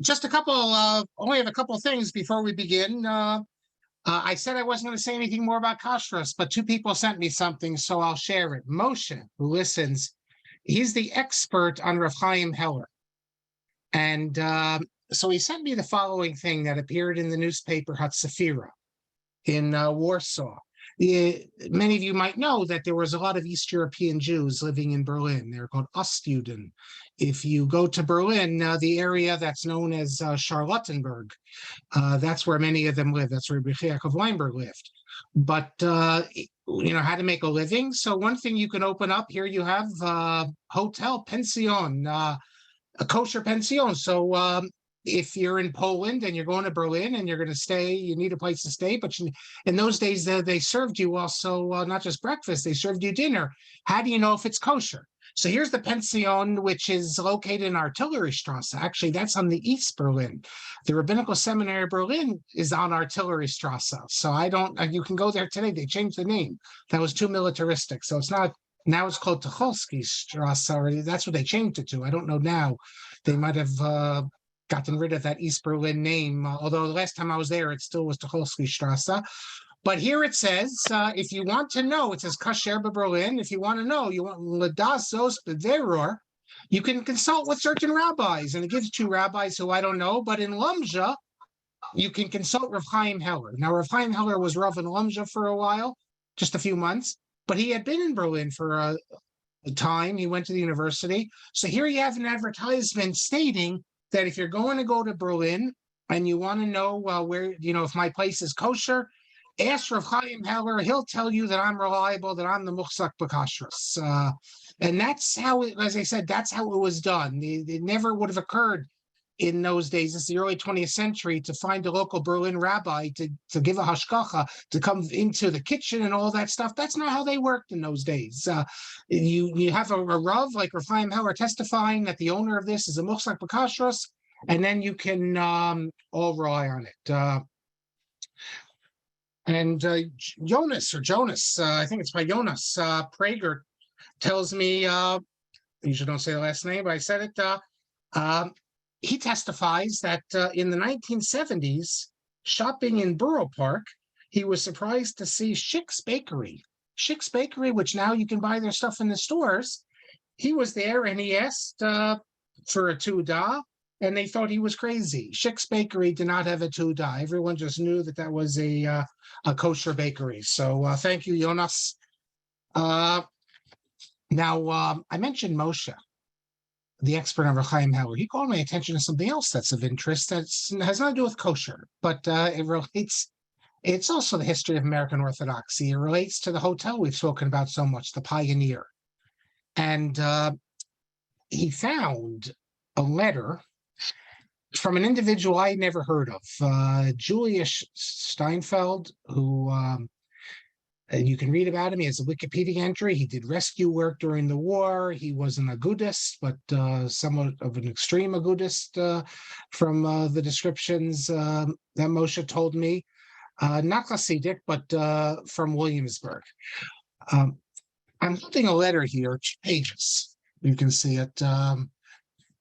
Just only have a couple of things before we begin. I said I wasn't going to say anything more about kashrus, but two people sent me something, so I'll share it. Moshe, who listens, he's the expert on Rav Chaim Heller. And so he sent me the following thing that appeared in the newspaper Hatzafira in Warsaw. Many of you might know that there was a lot of East European Jews living in Berlin. They're called Ostjuden. If you go to Berlin, the area that's known as Charlottenburg, that's where many of them live. That's where Yaakov Weinberg lived. But, how to make a living. So one thing you can open up here, you have hotel pension, a kosher pension. So if you're in Poland and you're going to Berlin and you're going to stay, you need a place to stay. But in those days, they served you also not just breakfast, they served you dinner. How do you know if it's kosher? So here's the pension, which is located in Artilleriestrasse. Actually, that's on the East Berlin. The Rabbinical Seminary of Berlin is on Artilleriestrasse. So you can go there today. They changed the name. That was too militaristic. So it's not, now it's called Tucholsky-Strasse, or that's what they changed it to. I don't know now. They might have gotten rid of that East Berlin name, although the last time I was there, it still was Tucholsky-Strasse. But here it says, if you want to know, it says Kasher Berlin. If you want to know, you want Ladazos Bederor, you can consult with certain rabbis. And it gives two rabbis who I don't know, but in Lumja, you can consult Rav Chaim Heller. Now, Rav Chaim Heller was Rav in Lumja for a while, just a few months, but he had been in Berlin for a time. He went to the university. So here you have an advertisement stating that if you're going to go to Berlin and you want to know where, if my place is kosher, ask Rav Chaim Heller. He'll tell you that I'm reliable, that I'm the muchzak b'kashrus. And that's how, as I said, that's how it was done. It never would have occurred in those days. It's the early 20th century to find a local Berlin rabbi to give a hashgacha, to come into the kitchen and all that stuff. That's not how they worked in those days. You have a Rav like Rav Chaim Heller testifying that the owner of this is a muchzak b'kashrus, and then you can all rely on it. And Jonas, I think it's by Jonas Prager, tells me, usually don't say the last name, but I said it, he testifies that in the 1970s, shopping in Borough Park, he was surprised to see Schick's Bakery. Schick's Bakery, which now you can buy their stuff in the stores. He was there and he asked for a Tudah, and they thought he was crazy. Schick's Bakery did not have a Tudah. Everyone just knew that was a kosher bakery. So thank you, Jonas. Now, I mentioned Moshe, the expert on Rav Chaim Heller. He called my attention to something else that's of interest that has nothing to do with kosher, but it relates. It's also the history of American Orthodoxy. It relates to the hotel we've spoken about so much, the Pioneer. And he found a letter from an individual I never heard of, Julius Steinfeld, who you can read about him. He has a Wikipedia entry. He did rescue work during the war. He was an agudist, but somewhat of an extreme agudist from the descriptions that Moshe told me. Not Hasidic, but from Williamsburg. I'm holding a letter here, 2 pages. You can see it,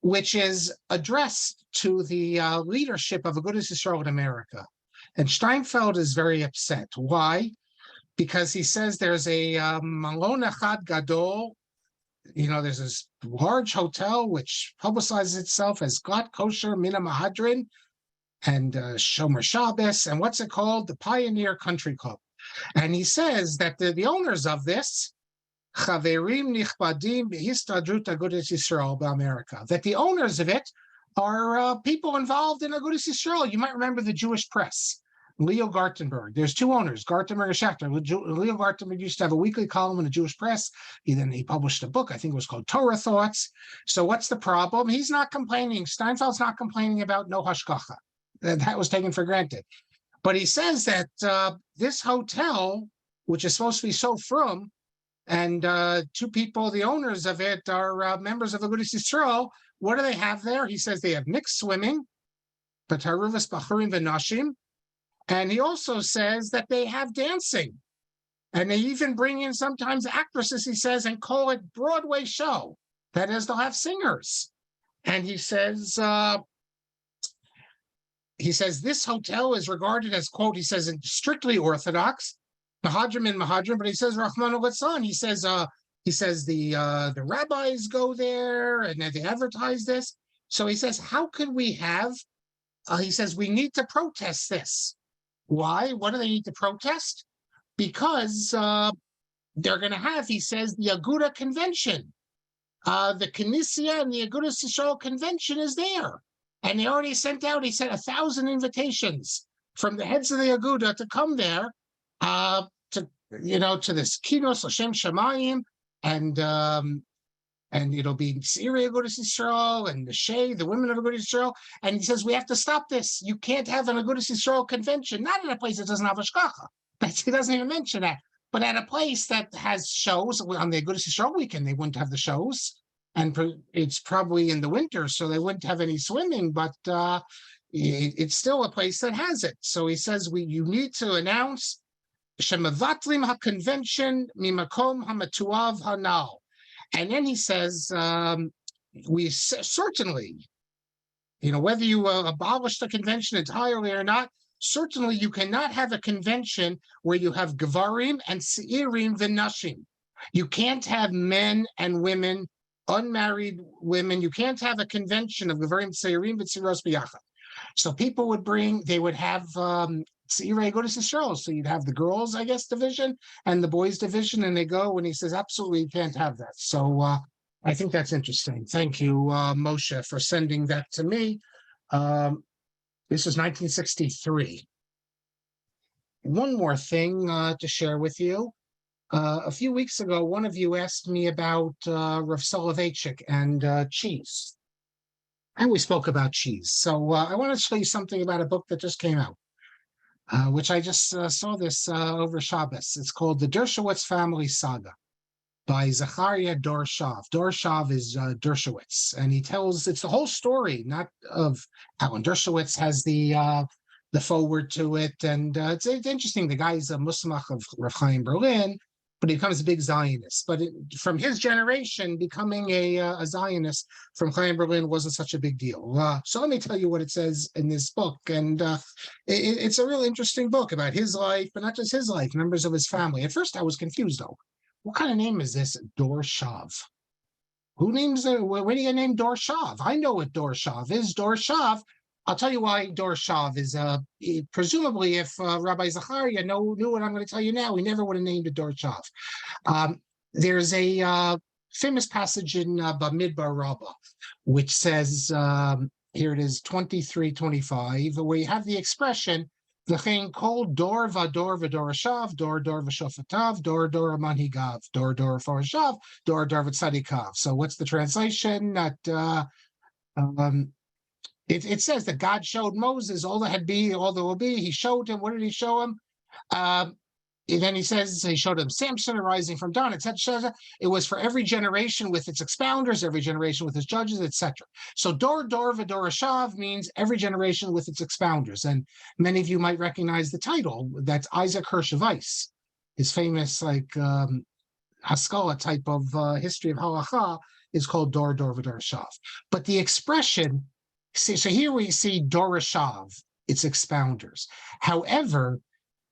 which is addressed to the leadership of Agudas Yisrael in America. And Steinfeld is very upset. Why? Because he says there's a Malon Echad Gadol, there's this large hotel which publicizes itself as Glat Kosher Mina Mahadrin and Shomer Shabbos, and what's it called? The Pioneer Country Club. And he says that the owners of this, Chaverim Nichbadim Histadrut Agudas Yisrael B'America, that the owners of it are people involved in Agudas Yisrael. You might remember the Jewish press, Leo Gartenberg. There's two owners, Gartenberg and Schachter. Leo Gartenberg used to have a weekly column in the Jewish press. He published a book, I think it was called Torah Thoughts. So what's the problem? He's not complaining. Steinfeld's not complaining about no hashgacha. That was taken for granted. But he says that this hotel, which is supposed to be so frum, and two people, the owners of it, are members of Agudas Yisrael. What do they have there? He says they have mixed swimming, Bataruvas Bachurim V'Nashim, and he also says that they have dancing. And they even bring in sometimes actresses, he says, and call it Broadway show. That is, they'll have singers. And he says he says this hotel is regarded as, quote, he says strictly Orthodox, Mahadrim and Mahadrim, but he says Rahman al-Litzlan. He says the rabbis go there and they advertise this. So he says, how could we have? He says we need to protest this. Why? What do they need to protest? Because they're going to have, he says, the Aguda convention. The Knesset and the Agudas Yisrael convention is there. And they already sent out, he said, 1,000 invitations from the heads of the Aguda to come there to this Kinos Hashem Shamayim, and it'll be Syria Agudas Yisrael and the Shea, the women of Agudas Yisrael. And he says, we have to stop this. You can't have an Agudas Yisrael convention, not in a place that doesn't have Hashgacha. He doesn't even mention that. But at a place that has shows, on the Agudas Yisrael weekend, they wouldn't have the shows. And it's probably in the winter, so they wouldn't have any swimming, but it's still a place that has it. So he says, you need to announce Shemavatlim HaConvention Mimakom HaMatuav HaNal. And then he says, we certainly, whether you abolish the convention entirely or not, certainly you cannot have a convention where you have Gvarim and Seirim V'Nashim. You can't have men and women, unmarried women. You can't have a convention of Gvarim, Seirim, V'Tziros B'Yachad. So people they would have Seirei Agudas Yisrael. So you'd have the girls, I guess, division and the boys division, and they go, and he says, absolutely, you can't have that. So I think that's interesting. Thank you, Moshe, for sending that to me. This is 1963. One more thing to share with you. A few weeks ago, one of you asked me about Rav Soloveitchik and cheese. And we spoke about cheese. So I want to show you something about a book that just came out, which I just saw this over Shabbos. It's called The Dershowitz Family Saga by Zachariah Dorshav. Dorshav is Dershowitz, and he tells, it's the whole story, not of Alan Dershowitz has the forward to it, and it's interesting. The guy's a Muslimach of Rav Chaim Berlin, but he becomes a big Zionist. But from his generation, becoming a Zionist from Chaim Berlin wasn't such a big deal. So let me tell you what it says in this book. And it's a real interesting book about his life, but not just his life, members of his family. At first, I was confused, though. What kind of name is this, Dorshav? Who names it? Where do you name Dorshav? I know what Dorshav is. Dorshav, I'll tell you why Dorshav is, presumably if Rabbi Zachariah knew what I'm going to tell you now, he never would have named it Dorshav. There's a famous passage in Bamidbar Rabbah, which says, here it is, 23:25, where you have the expression, V'chein kol dor v'dor v'dorashav, dor v'shofetav, dor manhigav, dor farashav, dor v'tzadikav. So what's the translation? That it says that God showed Moses all there will be. He showed him. What did he show him? And then he says he showed him Samson arising from dawn, etc. It was for every generation with its expounders, every generation with its judges, etc. So dor v'dorashav means every generation with its expounders. And many of you might recognize the title. That's Isaac Hirsch Weiss, his famous Haskalah type of history of halacha is called dor v'dorashav. But the expression, so here we see dorashav, its expounders. However,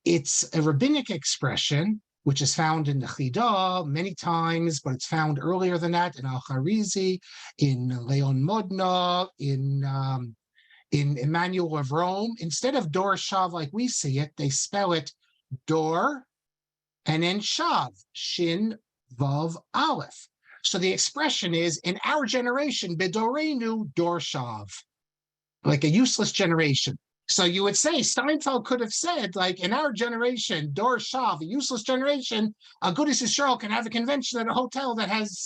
it's a rabbinic expression, which is found in the Chidah many times, but it's found earlier than that in Al-Kharizi, in Leon Modna, in Emmanuel of Rome. Instead of Dor Shav like we see it, they spell it Dor and then Shav, Shin Vav Aleph. So the expression is, in our generation, Bedorenu Dor Shav, like a useless generation. So you would say Steinfeld could have said, like, in our generation, Dor Shav, a useless generation, Agudas Yisrael can have a convention at a hotel that has,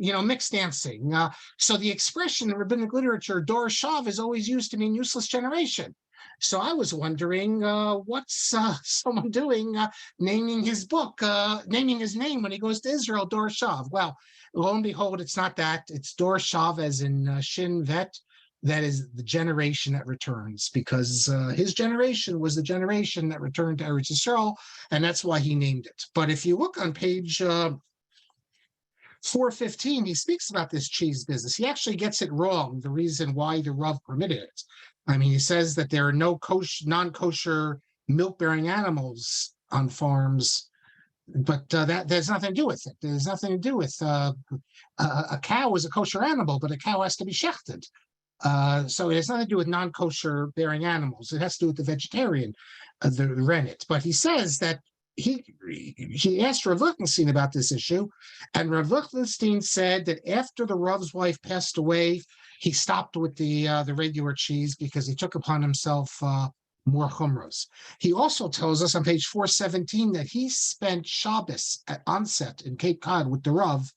mixed dancing. So the expression in rabbinic literature, Dor Shav, is always used to mean useless generation. So I was wondering, what's someone doing naming his book, naming his name when he goes to Israel, Dor Shav? Well, lo and behold, it's not that. It's Dor Shav as in Shin Vet. That is the generation that returns, because his generation was the generation that returned to Eretz Yisrael, and that's why he named it. But if you look on page 415, he speaks about this cheese business. He actually gets it wrong, the reason why the Rav permitted it. I mean, he says that there are no non-kosher milk-bearing animals on farms, but that there's nothing to do with it. There's nothing to do with a cow is a kosher animal, but a cow has to be shechted. So it has nothing to do with non-kosher bearing animals. It has to do with the vegetarian, the rennet. But he says that he asked Rav Lichtenstein about this issue, and Rav Lichtenstein said that after the Rav's wife passed away, he stopped with the regular cheese because he took upon himself more chumras. He also tells us on page 417 that he spent Shabbos at onset in Cape Cod with the Rav,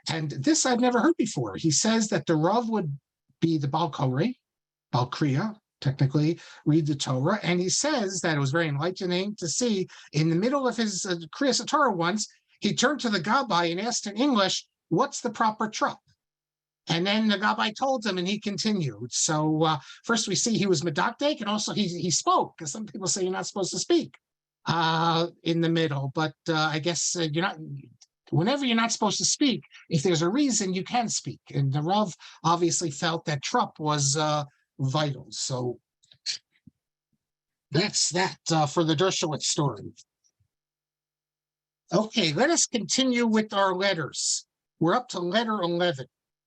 and this I've never heard before. He says that the Rav would be the Baal Koreh, Baal Kriya, technically, read the Torah, and he says that it was very enlightening to see in the middle of his Kriyas Torah once, he turned to the Gabbai and asked in English, what's the proper trup? And then the Gabbai told him, and he continued. So first we see he was medactic, and also he spoke, because some people say you're not supposed to speak in the middle, but I guess you're not. Whenever you're not supposed to speak, if there's a reason, you can speak. And the Rav obviously felt that trup was vital. So that's that for the Dershowitz story. Okay, let us continue with our letters. We're up to letter 11.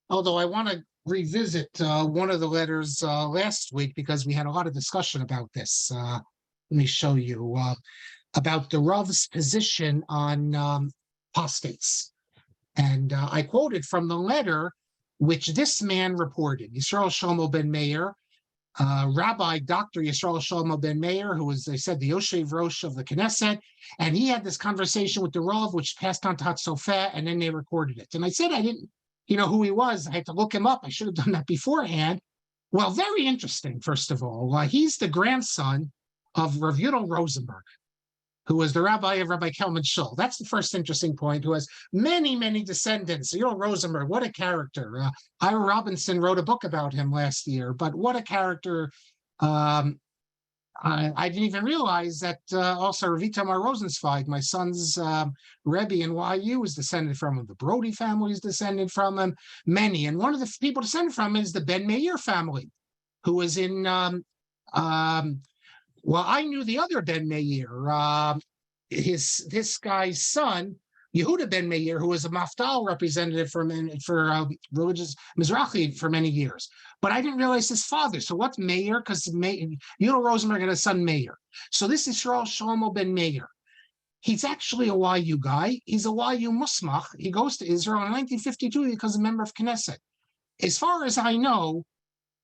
Although I want to revisit one of the letters last week because we had a lot of discussion about this. Let me show you about the Rav's position on apostates. And I quoted from the letter which this man reported, Yisrael Shlomo ben Meir, Rabbi Dr. Yisrael Shlomo ben Meir, who was, they said, the Yoshev Rosh of the Knesset, and he had this conversation with the Rav, which passed on to Hatzofeh, and then they recorded it. And I said I didn't, who he was. I had to look him up. I should have done that beforehand. Well, very interesting, first of all. He's the grandson of Rav Yudel Rosenberg, who was the rabbi of Rabbi Kelman Shul. That's the first interesting point, who has many, many descendants. Yudel Rosenberg, what a character. Ira Robinson wrote a book about him last year, but what a character. I didn't even realize that also Rav Itamar Rosenzweig, my son's Rebbe in YU, is descended from him. The Brody family is descended from him, many. And one of the people descended from him is the Ben Meir family, who was in well, I knew the other Ben Meir, this guy's son, Yehuda Ben Meir, who was a Mafdal representative for religious Mizrachi for many years. But I didn't realize his father. So what's Meir? Because Yudel Rosenberg had a son, Meir. So this is Yisrael Shlomo Ben Meir. He's actually a YU guy. He's a YU Musmach. He goes to Israel in 1952 because he's a member of Knesset. As far as I know,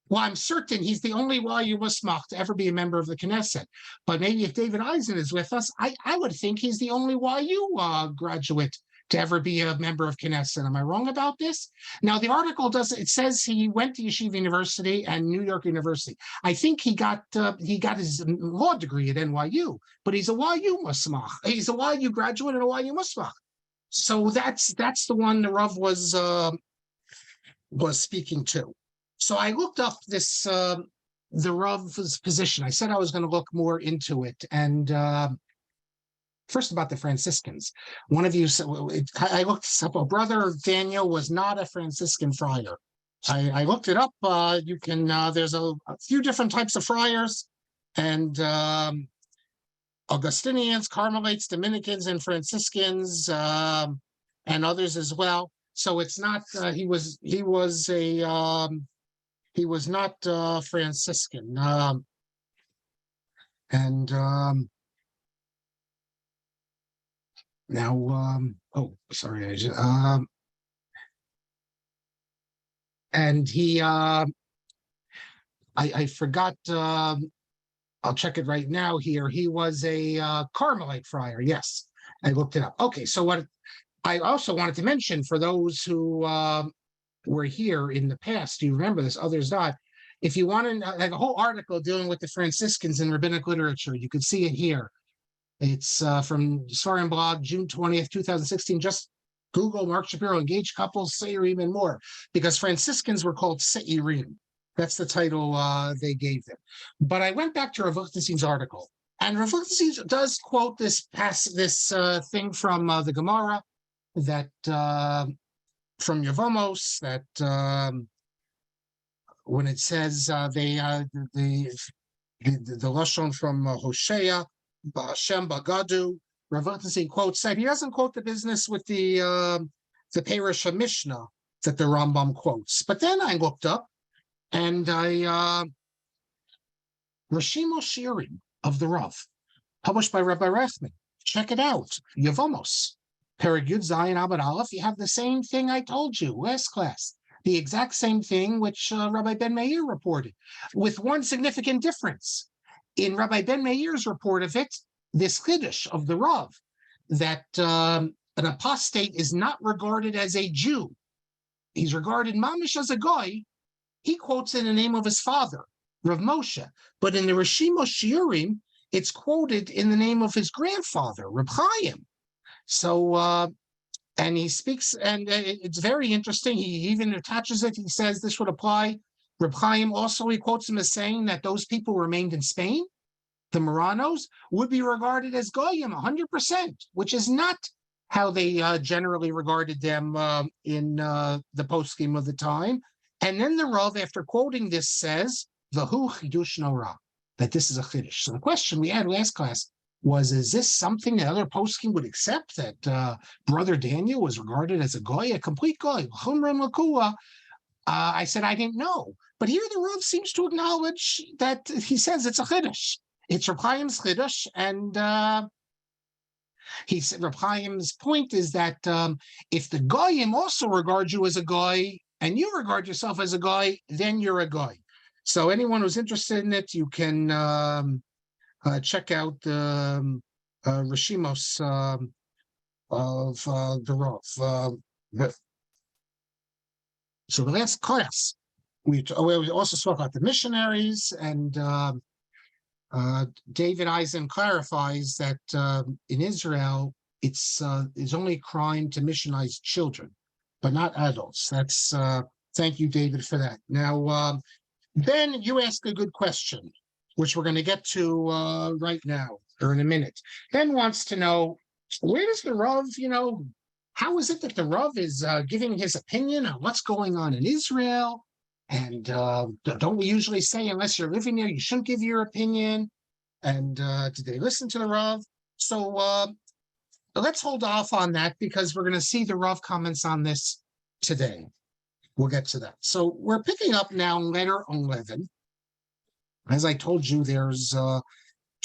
well, I'm certain he's the only YU Musmach to ever be a member of the Knesset. But maybe if David Eisen is with us, I would think he's the only YU graduate to ever be a member of Knesset. Am I wrong about this? Now, the article it says he went to Yeshiva University and New York University. I think he got his law degree at NYU, but he's a YU Musmach. He's a YU graduate and a YU Musmach. So that's the one the Rav was speaking to. So I looked up this the Rav's position. I said I was going to look more into it. And first about the Franciscans. One of you said, I looked this up. Brother Daniel was not a Franciscan friar. I looked it up. You can, there's a few different types of friars, and Augustinians, Carmelites, Dominicans, and Franciscans, and others as well. So it's not, he was not Franciscan. Now, oh, sorry, and he, I forgot, I'll check it right now here. He was a Carmelite friar. Yes, I looked it up. Okay, so what I also wanted to mention for those who were here in the past, you remember this, others not. If you want to, like a whole article dealing with the Franciscans in rabbinic literature, you could see it here. It's from Svarim blog, June 20th, 2016. Just Google Marc Shapiro, engaged couples, Seirim, and more, because Franciscans were called Seirim. That's the title they gave them. But I went back to Rav Lichtenstein's article, and Rav Lichtenstein does quote this thing from the Gemara that from Yevamos that when it says the lashon from Hosea, Hashem Bagadu, Rav Lichtenstein quotes that. He doesn't quote the business with the Perush Mishnah that the Rambam quotes. But then I looked up and I Rishimo Shiurim of the Rav, published by Rabbi Rathman. Check it out. Yevamos, Perek Yud Zayin Amud Aleph. You have the same thing I told you last class. The exact same thing which Rabbi Ben Meir reported, with one significant difference. In Rabbi Ben Meir's report of it, this chiddush of the Rav, that an apostate is not regarded as a Jew. He's regarded mamish as a goy. He quotes in the name of his father, Rav Moshe. But in the Rishimo Shiurim, it's quoted in the name of his grandfather, Reb Chaim. So, and he speaks, and it's very interesting. He even attaches it. He says this would apply. Reb Chaim also, he quotes him as saying that those people who remained in Spain, the Marranos, would be regarded as goyim 100%, which is not how they generally regarded them in the poskim of the time. And then the Rav, after quoting this, says, "V'hu chidush norah," that this is a chiddush. So the question we had last class was, is this something that other poskim would accept, that Brother Daniel was regarded as a goy, a complete goy? I said I didn't know. But here the Rav seems to acknowledge that he says it's a chiddush. It's Reb Chaim's chiddush, and he said Reb Chaim's point is that if the goyim also regard you as a goy, and you regard yourself as a goy, then you're a goy. So anyone who's interested in it, you can check out the Rishimos of the Rav. So the last class, we also spoke about the missionaries, and David Eisen clarifies that in Israel, it's only a crime to missionize children, but not adults. That's thank you, David, for that. Now, Ben, you asked a good question, which we're going to get to right now, or in a minute. Ben wants to know, where does the Rav, how is it that the Rav is giving his opinion on what's going on in Israel? And don't we usually say, unless you're living there, you shouldn't give your opinion? And did they listen to the Rav? So let's hold off on that, because we're going to see the Rav comments on this today. We'll get to that. So we're picking up now letter 11. As I told you, there's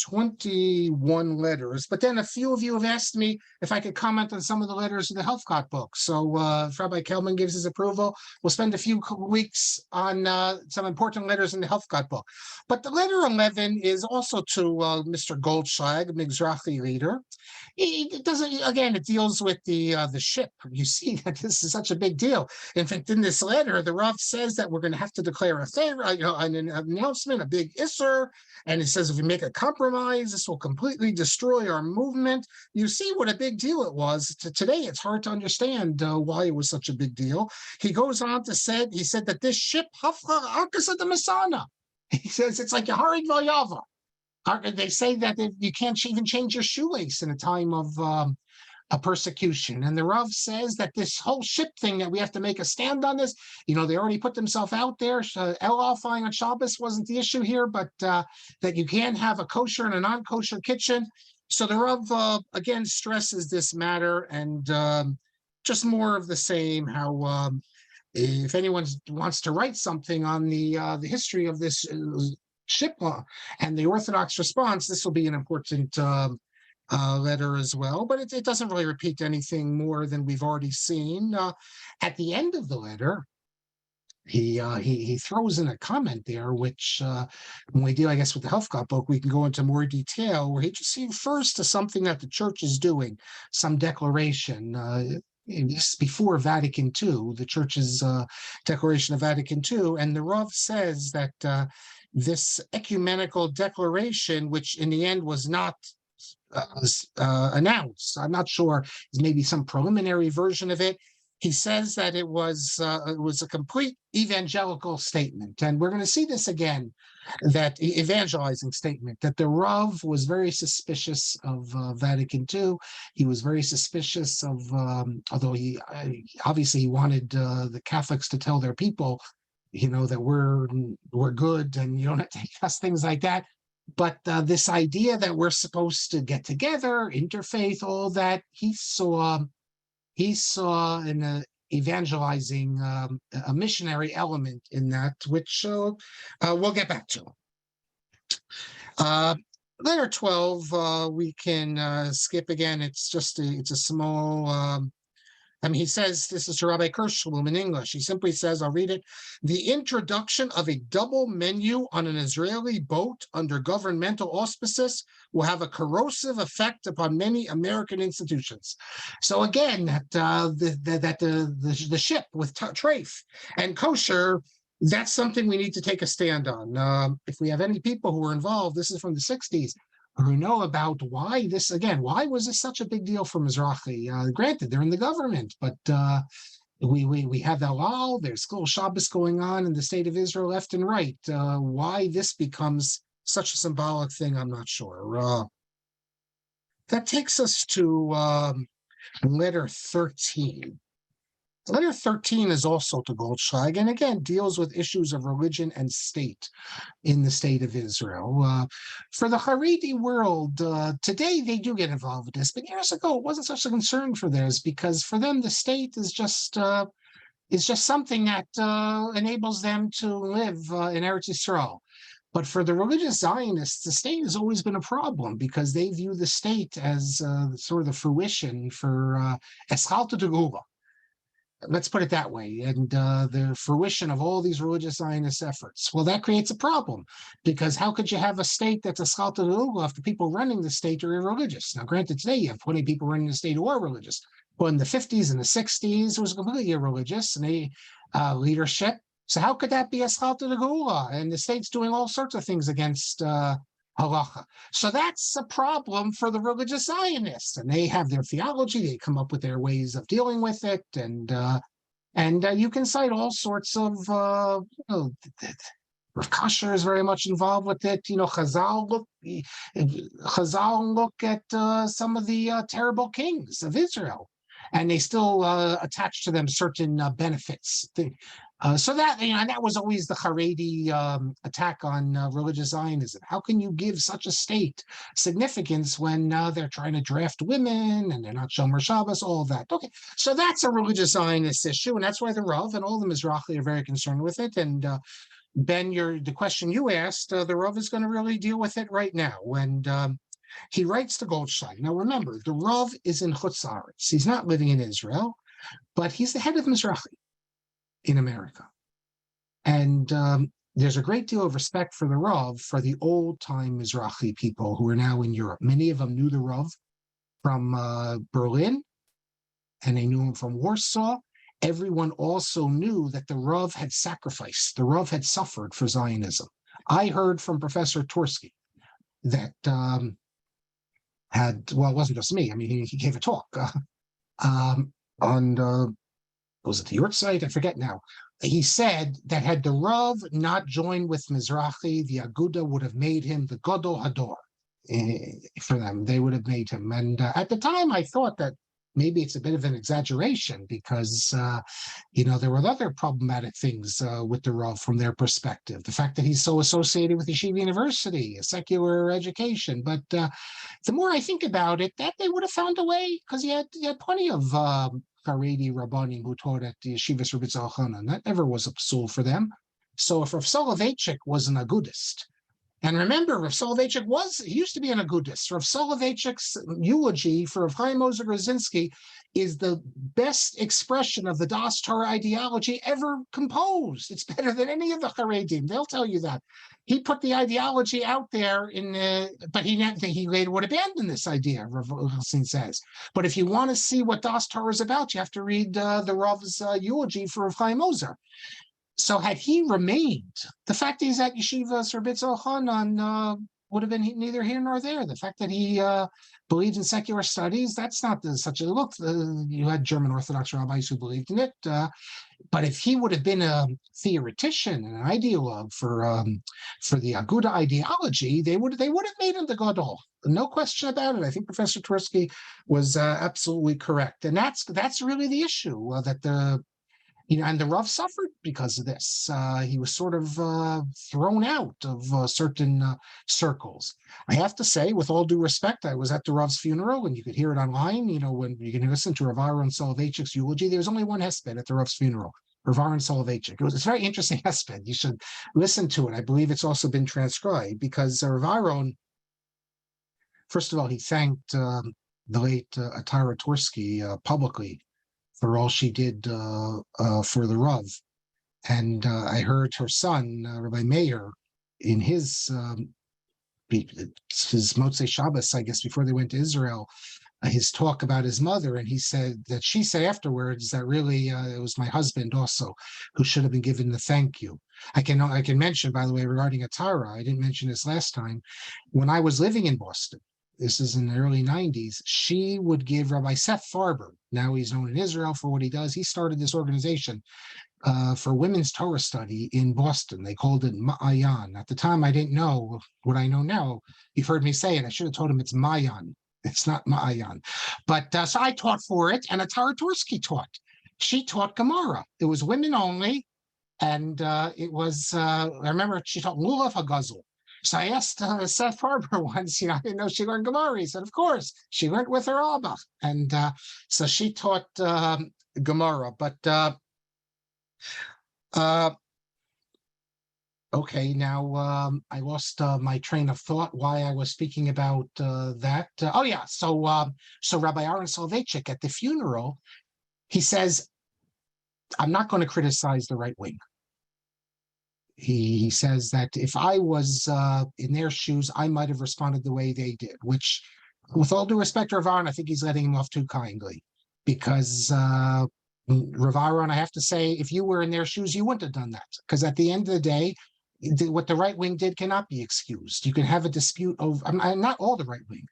21 letters, but then a few of you have asked me if I could comment on some of the letters in the Helfgott book. So if Rabbi Kelman gives his approval, we'll spend a few weeks on some important letters in the Helfgott book. But the letter 11 is also to Mr. Goldschlag, Mizrachi leader. It doesn't, again, it deals with the ship. You see that this is such a big deal. In fact, in this letter, the Rav says that we're going to have to declare an announcement, a big isser, and it says if we make a compromise, this will completely destroy our movement. You see what a big deal it was. Today, it's hard to understand why it was such a big deal. He goes on to say, he said that this ship, Hafcha Arkasa de Masana, he says it's like a Harig Valyava. They say that you can't even change your shoelace in a time of a persecution. And the Rav says that this whole ship thing, that we have to make a stand on this. They already put themselves out there. El flying on Shabbos wasn't the issue here, but that you can have a kosher and a non-kosher kitchen. So the Rav, again, stresses this matter, and just more of the same, how if anyone wants to write something on the history of this ship and the Orthodox response, this will be an important letter as well, but it doesn't really repeat anything more than we've already seen. At the end of the letter, he throws in a comment there, which when we deal, I guess, with the Helfgott book, we can go into more detail, where he just refers to something that the church is doing, some declaration. This is before Vatican II, the church's declaration of Vatican II, and the Rav says that this ecumenical declaration, which in the end was not announced, I'm not sure, maybe some preliminary version of it. he says that it was a complete evangelical statement, and we're going to see this again, that evangelizing statement, that the Rav was very suspicious of Vatican II. He was very suspicious of, although he obviously he wanted the Catholics to tell their people, that we're good and you don't have to discuss things like that. But this idea that we're supposed to get together, interfaith, all that, he saw in a evangelizing, a missionary element in that, which we'll get back to. Letter 12, we can skip again. It's a small, he says, this is to Rabbi Kirschblum in English. He simply says, I'll read it. The introduction of a double menu on an Israeli boat under governmental auspices will have a corrosive effect upon many American institutions. So again, that the ship with treif and kosher, that's something we need to take a stand on. If we have any people who were involved, this is from the 60s, who know about why was this such a big deal for Mizrachi? Granted, they're in the government, but we have Elul, there's school Shabbos going on in the state of Israel left and right. Why this becomes such a symbolic thing, I'm not sure. That takes us to letter 13. Letter 13 is also to Goldschlag, and again deals with issues of religion and state in the state of Israel. For the Haredi world, today they do get involved with this, but years ago it wasn't such a concern for theirs, because for them the state is just something that enables them to live in Eretz Yisrael. But for the religious Zionists, the state has always been a problem, because they view the state as sort of the fruition for Eschalta de Gula. Let's put it that way, and the fruition of all these religious Zionist efforts. Well, that creates a problem, because how could you have a state that's a Eschalta de Gula if the people running the state are irreligious? Now, granted, today you have plenty of people running the state who are religious. But in the 50s and the 60s, it was completely irreligious, and they leadership. So how could that be Eschalta de Gula? And the state's doing all sorts of things against halacha. So that's a problem for the religious Zionists, and they have their theology. They come up with their ways of dealing with it, and you can cite all sorts of. Rav Kasher is very much involved with it. Chazal look at some of the terrible kings of Israel, and they still attach to them certain benefits. So that that was always the Haredi attack on religious Zionism. How can you give such a state significance when they're trying to draft women and they're not Shomer Shabbos, all of that? Okay, so that's a religious Zionist issue, and that's why the Rav and all the Mizrachi are very concerned with it. And Ben, the question you asked, the Rav is going to really deal with it right now. And he writes to Goldschlag. Now remember, the Rav is in Chutz La'aretz. He's not living in Israel, but he's the head of Mizrachi in America. And there's a great deal of respect for the Rav, for the old-time Mizrachi people who are now in Europe. Many of them knew the Rav from Berlin, and they knew him from Warsaw. Everyone also knew that the Rav had sacrificed, the Rav had suffered for Zionism. I heard from Professor Tursky that it wasn't just me. I mean, he gave a talk on was it the Yortzeit? I forget now. He said that had the Rav not joined with Mizrachi, the Aguda would have made him the Gadol Hador for them. They would have made him. And at the time, I thought that maybe it's a bit of an exaggeration, because there were other problematic things with the Rav from their perspective. The fact that he's so associated with Yeshiva University, a secular education. But the more I think about it, that they would have found a way, because he had plenty of Haredi Rabbanim who taught at the Yeshivas Rebbe Zalchanan. That never was a psul for them. So if Rav Soloveitchik was an Agudist, and remember, Rav Soloveitchik he used to be an Agudist. Rav Soloveitchik's eulogy for Rav Chaim Ozer Grozinski is the best expression of the Das Torah ideology ever composed. It's better than any of the Haredim. They'll tell you that. He put the ideology out there, but he later would abandon this idea, Rav Wilson says. But if you want to see what Das Torah is about, you have to read the Rav's eulogy for Rav Chaim Ozer. So had he remained, the fact is that Yeshiva Rebbe Zalchanan would have been neither here nor there. The fact that he believed in secular studies, that's not such a look. You had German Orthodox rabbis who believed in it. But if he would have been a theoretician and an ideologue for the Aguda ideology, they would have made him the Gadol. No question about it. I think Professor Twersky was absolutely correct, and that's really the issue that and the Rav suffered because of this. He was sort of thrown out of certain circles. I have to say, with all due respect, I was at the Rav's funeral, and you could hear it online. When you can listen to Rav Aaron Soloveitchik's eulogy, there was only one hesped at the Rav's funeral, Rav Aaron Soloveitchik. It's a very interesting hesped. You should listen to it. I believe it's also been transcribed because Rav Aaron, first of all, he thanked the late Atara Twersky publicly for all she did for the Rav. And I heard her son, Rabbi Meir, in his Motzei Shabbos, I guess, before they went to Israel, his talk about his mother, and she said afterwards that really it was my husband also who should have been given the thank you. I can mention, by the way, regarding Atara, I didn't mention this last time, when I was living in Boston, this is in the early 90s, she would give Rabbi Seth Farber, now he's known in Israel for what he does. He started this organization for women's Torah study in Boston. They called it Ma'ayan. At the time, I didn't know what I know now. You've heard me say it. I should have told him it's Mayan. It's not Ma'ayan. But so I taught for it, and Atara Twersky taught. She taught Gemara. It was women only, and it was, I remember she taught Lulav HaGazul. So I asked Seth Farber once, I didn't know she learned Gemara. He said, of course, she learned with her Abba. And so she taught Gemara. But okay, now I lost my train of thought, why I was speaking about that. So Rabbi Aaron Soloveitchik at the funeral, he says, I'm not going to criticize the right wing. He says that if I was in their shoes, I might have responded the way they did, which, with all due respect to Rav Aaron, I think he's letting him off too kindly. Because Rav Aaron, I have to say, if you were in their shoes, you wouldn't have done that. Because at the end of the day, what the right wing did cannot be excused. You can have a dispute over, not all the right wing,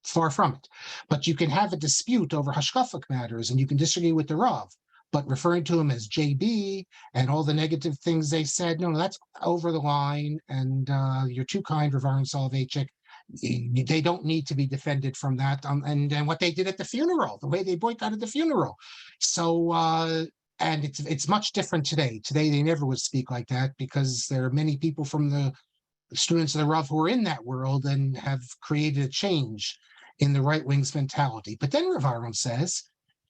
far from it, but you can have a dispute over hashkafic matters, and you can disagree with the Rav. But referring to him as JB and all the negative things they said, no, that's over the line, and you're too kind, Rav Aaron Soloveitchik. They don't need to be defended from that. And what they did at the funeral, the way they boycotted the funeral. So, and it's much different today. Today, they never would speak like that because there are many people from the students of the Rav who are in that world and have created a change in the right wing's mentality. But then Rav Aaron says,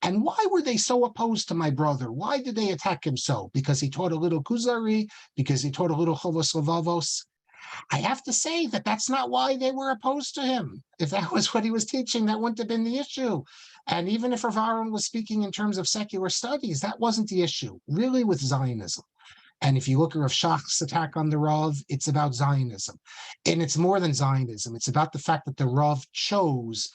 and why were they so opposed to my brother? Why did they attack him so? Because he taught a little Kuzari? Because he taught a little Chovos Levavos? I have to say that that's not why they were opposed to him. If that was what he was teaching, that wouldn't have been the issue. And even if Rav Aaron was speaking in terms of secular studies, that wasn't the issue, really, with Zionism. And if you look at Rav Shach's attack on the Rav, it's about Zionism. And it's more than Zionism. It's about the fact that the Rav chose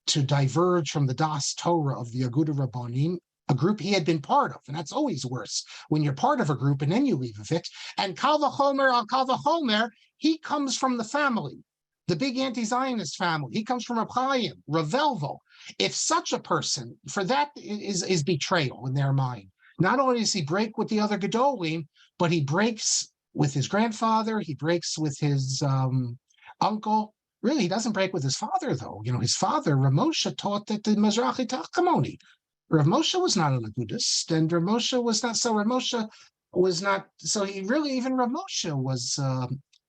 to diverge from the Das Torah of the Aguda Rabbanim, a group he had been part of. And that's always worse when you're part of a group and then you leave of it. And Kal V'chomer al Kal V'chomer, he comes from the family, the big anti-Zionist family. He comes from Reb Chaim, Rav Velvo. If such a person, for that is betrayal in their mind. Not only does he break with the other Gedolim, but he breaks with his grandfather, he breaks with his uncle. Really, he doesn't break with his father, though. His father, Rav Moshe, taught that the Mizrachi Tachkamoni. Rav Moshe was not an Agudist, and Rav Moshe was not, so Rav Moshe was not, so even Rav Moshe was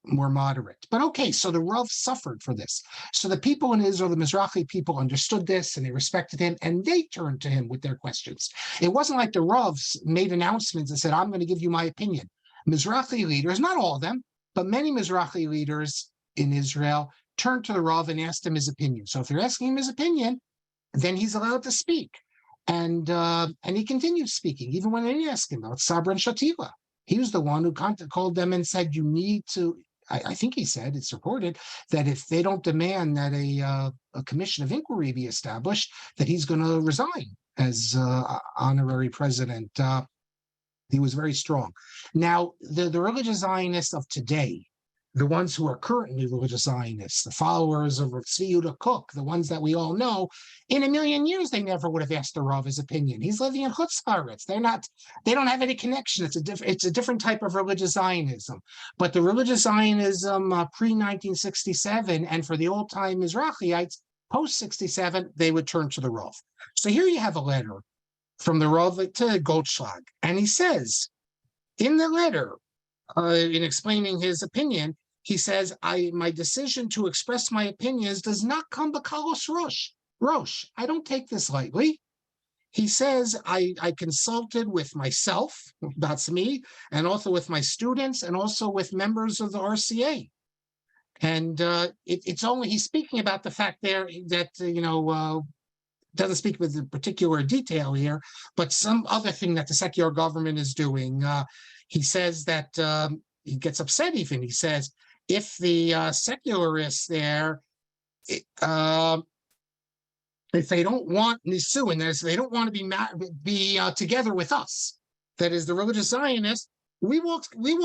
more moderate. But okay, so the Rav suffered for this. So the people in Israel, the Mizrachi people, understood this, and they respected him, and they turned to him with their questions. It wasn't like the Ravs made announcements and said, I'm going to give you my opinion. Mizrachi leaders, not all of them, but many Mizrachi leaders in Israel turned to the Rav and asked him his opinion. So if they're asking him his opinion, then he's allowed to speak. And he continued speaking, even when they didn't ask him about Sabra and Shatila. He was the one who called them and said, you need to, I think he said, it's reported, that if they don't demand that a commission of inquiry be established, that he's going to resign as honorary president. He was very strong. Now, the religious Zionists of today, the ones who are currently religious Zionists, the followers of Rav Tzvi Yehuda Kook, the ones that we all know, in a million years they never would have asked the Rav his opinion. He's living in Chutz La'aretz. They don't have any connection. It's a different type of religious Zionism. But the religious Zionism pre-1967, and for the old-time Mizrachiites post-67, they would turn to the Rav. So here you have a letter from the Rav to Goldschlag, and he says in the letter, in explaining his opinion, he says, my decision to express my opinions does not come b'kalos rosh. I don't take this lightly. He says, I consulted with myself, that's me, and also with my students, and also with members of the RCA. And it's only, he's speaking about the fact there that, doesn't speak with the particular detail here, but some other thing that the secular government is doing. He says that he gets upset even. He says, if the secularists there, if they don't want nisuin, they don't want to be together with us, that is the religious Zionists, we will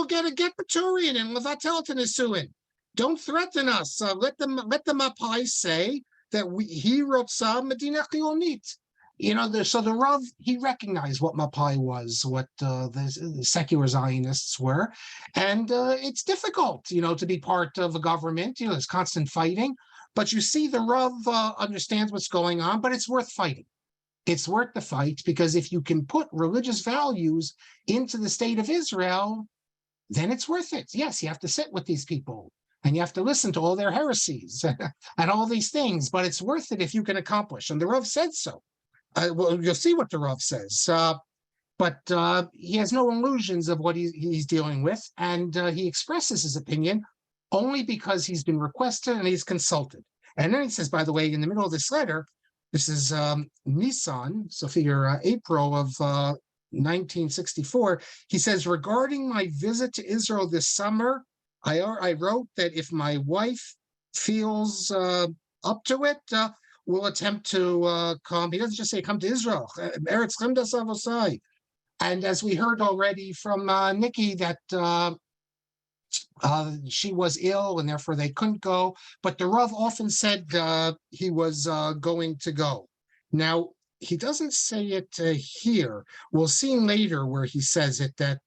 get a get Baturian and levatel to nisuin. Don't threaten us. Let the Mapai say that he wrote Medina Chilonit. So the Rav, he recognized what Mapai was, what the secular Zionists were, and it's difficult, to be part of a government. There's constant fighting, but you see the Rav understands what's going on, but it's worth fighting. It's worth the fight, because if you can put religious values into the state of Israel, then it's worth it. Yes, you have to sit with these people, and you have to listen to all their heresies and all these things, but it's worth it if you can accomplish. And the Rav said so. Well, you'll see what the Rav says, but he has no illusions of what he's dealing with, and he expresses his opinion only because he's been requested and he's consulted. And then he says, by the way, in the middle of this letter, this is Nisan, so figure April of 1964, he says, regarding my visit to Israel this summer, I wrote that if my wife feels up to it, we'll attempt to come. He doesn't just say come to Israel. And as we heard already from Nikki, that she was ill and therefore they couldn't go. But the Rav often said he was going to go. Now, he doesn't say it here. We'll see later where he says it, that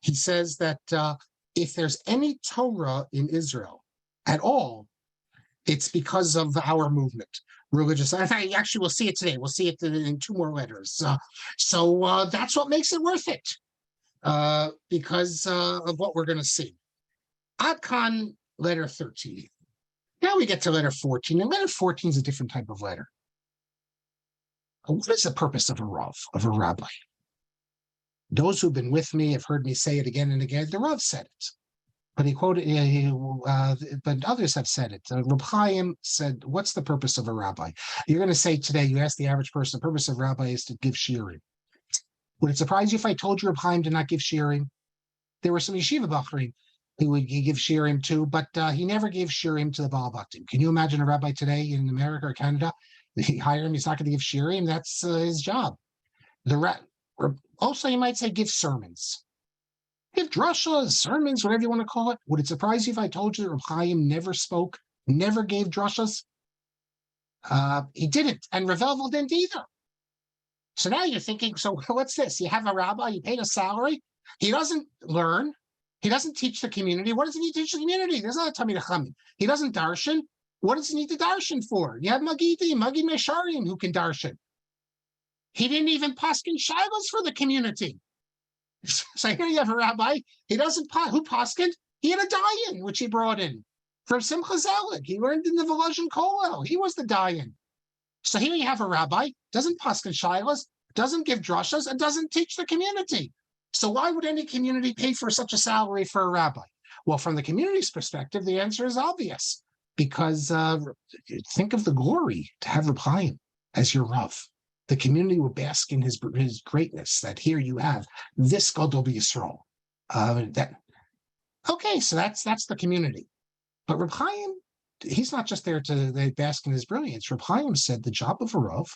he says that if there's any Torah in Israel at all, it's because of our movement, religious. In fact, actually, we'll see it today. We'll see it in two more letters. So that's what makes it worth it, because of what we're going to see. Ad Khan, letter 13. Now we get to letter 14, and letter 14 is a different type of letter. What is the purpose of a Rav, of a rabbi? Those who've been with me have heard me say it again and again. The Rav said it. But he quoted, but others have said it. Reb Chaim said, what's the purpose of a rabbi? You're going to say today, you ask the average person, the purpose of a rabbi is to give shiurim. Would it surprise you if I told you Reb Chaim did not give shiurim? There were some yeshiva bachrim who would give shiurim too, but he never gave shiurim to the Baal Batim. Can you imagine a rabbi today in America or Canada? They hire him, he's not going to give shiurim. That's his job. Also, you might say give sermons. Give drushas, sermons, whatever you want to call it. Would it surprise you if I told you that Reb Chaim never spoke, never gave drushas? He didn't, and Rav Elvel didn't either. So now you're thinking, so what's this? You have a rabbi, you paid a salary, he doesn't learn, he doesn't teach the community. What does he need to teach the community? There's not a Talmid Chachamim. He doesn't darshan. What does he need to darshan for? You have Magid Mesharim who can darshan. He didn't even paskin shilos for the community. So here you have a rabbi. He doesn't who paskined? He had a dayan, which he brought in from Simcha Zelig. He learned in the Volozhin Kollel. He was the dayan. So here you have a rabbi, doesn't paskin shilos, doesn't give drushas, and doesn't teach the community. So why would any community pay for such a salary for a rabbi? Well, from the community's perspective, the answer is obvious. Because think of the glory to have Reb Chaim as your Rav. The community will bask in his greatness, that here you have this Gadol B'Yisrael. Okay, so that's the community. But Reb Chaim, he's not just there to bask in his brilliance. Reb Chaim said the job of a Rav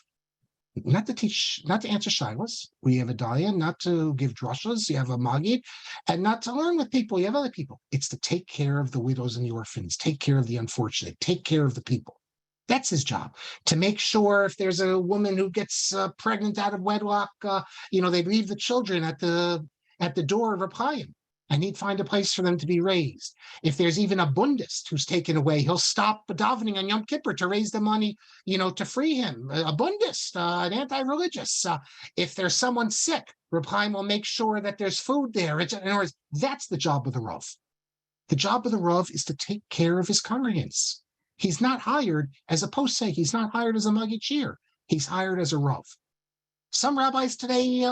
not to teach, not to answer shilas. We have a dayan, not to give drushas. You have a magid, and not to learn with people. You have other people. It's to take care of the widows and the orphans, take care of the unfortunate, take care of the people. That's his job, to make sure if there's a woman who gets pregnant out of wedlock, they leave the children at the door of Reb Chaim, and he'd find a place for them to be raised. If there's even a Bundist who's taken away, he'll stop davening on Yom Kippur to raise the money, to free him. A Bundist, an anti-religious. If there's someone sick, Reb Chaim will make sure that there's food there. In other words, that's the job of the Rav. The job of the Rav is to take care of his congregants. He's not hired as a posek. He's not hired as a Maggid Shir. He's hired as a Rav. Some rabbis today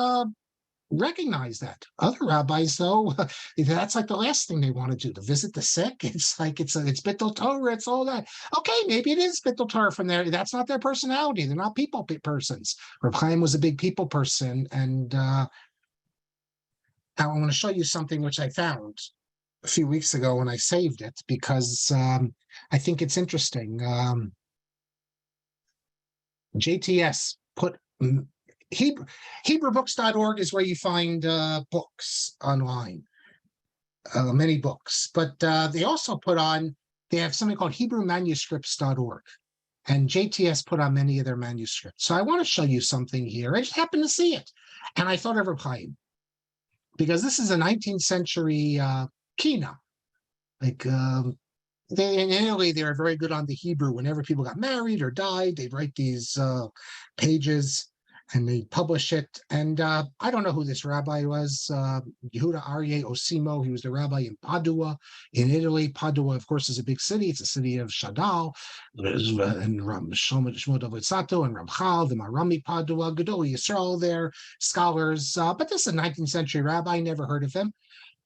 recognize that. Other rabbis, though, that's like the last thing they want to do, to visit the sick. It's like it's Bittul Torah, it's all that. Okay, maybe it is Bittul Torah from there. That's not their personality. They're not people persons. Reb Chaim was a big people person, and I want to show you something which I found a few weeks ago when I saved it, because I think it's interesting. JTS put HebrewBooks.org is where you find books online, many books, but they also they have something called HebrewManuscripts.org, and JTS put on many of their manuscripts. So I want to show you something here. I just happened to see it, and I thought of Reb Chaim, because this is a 19th century Kina. Like in Italy, they were very good on the Hebrew. Whenever people got married or died, they'd write these pages and they publish it. And I don't know who this rabbi was, Yehuda Aryeh Osimo. He was the rabbi in Padua, in Italy. Padua, of course, is a big city. It's a city of Shadal, and Shlomo David Sato, and Ramchal, the Marami Padua, Gedolei Yisrael there, scholars. But this is a 19th century rabbi, never heard of him.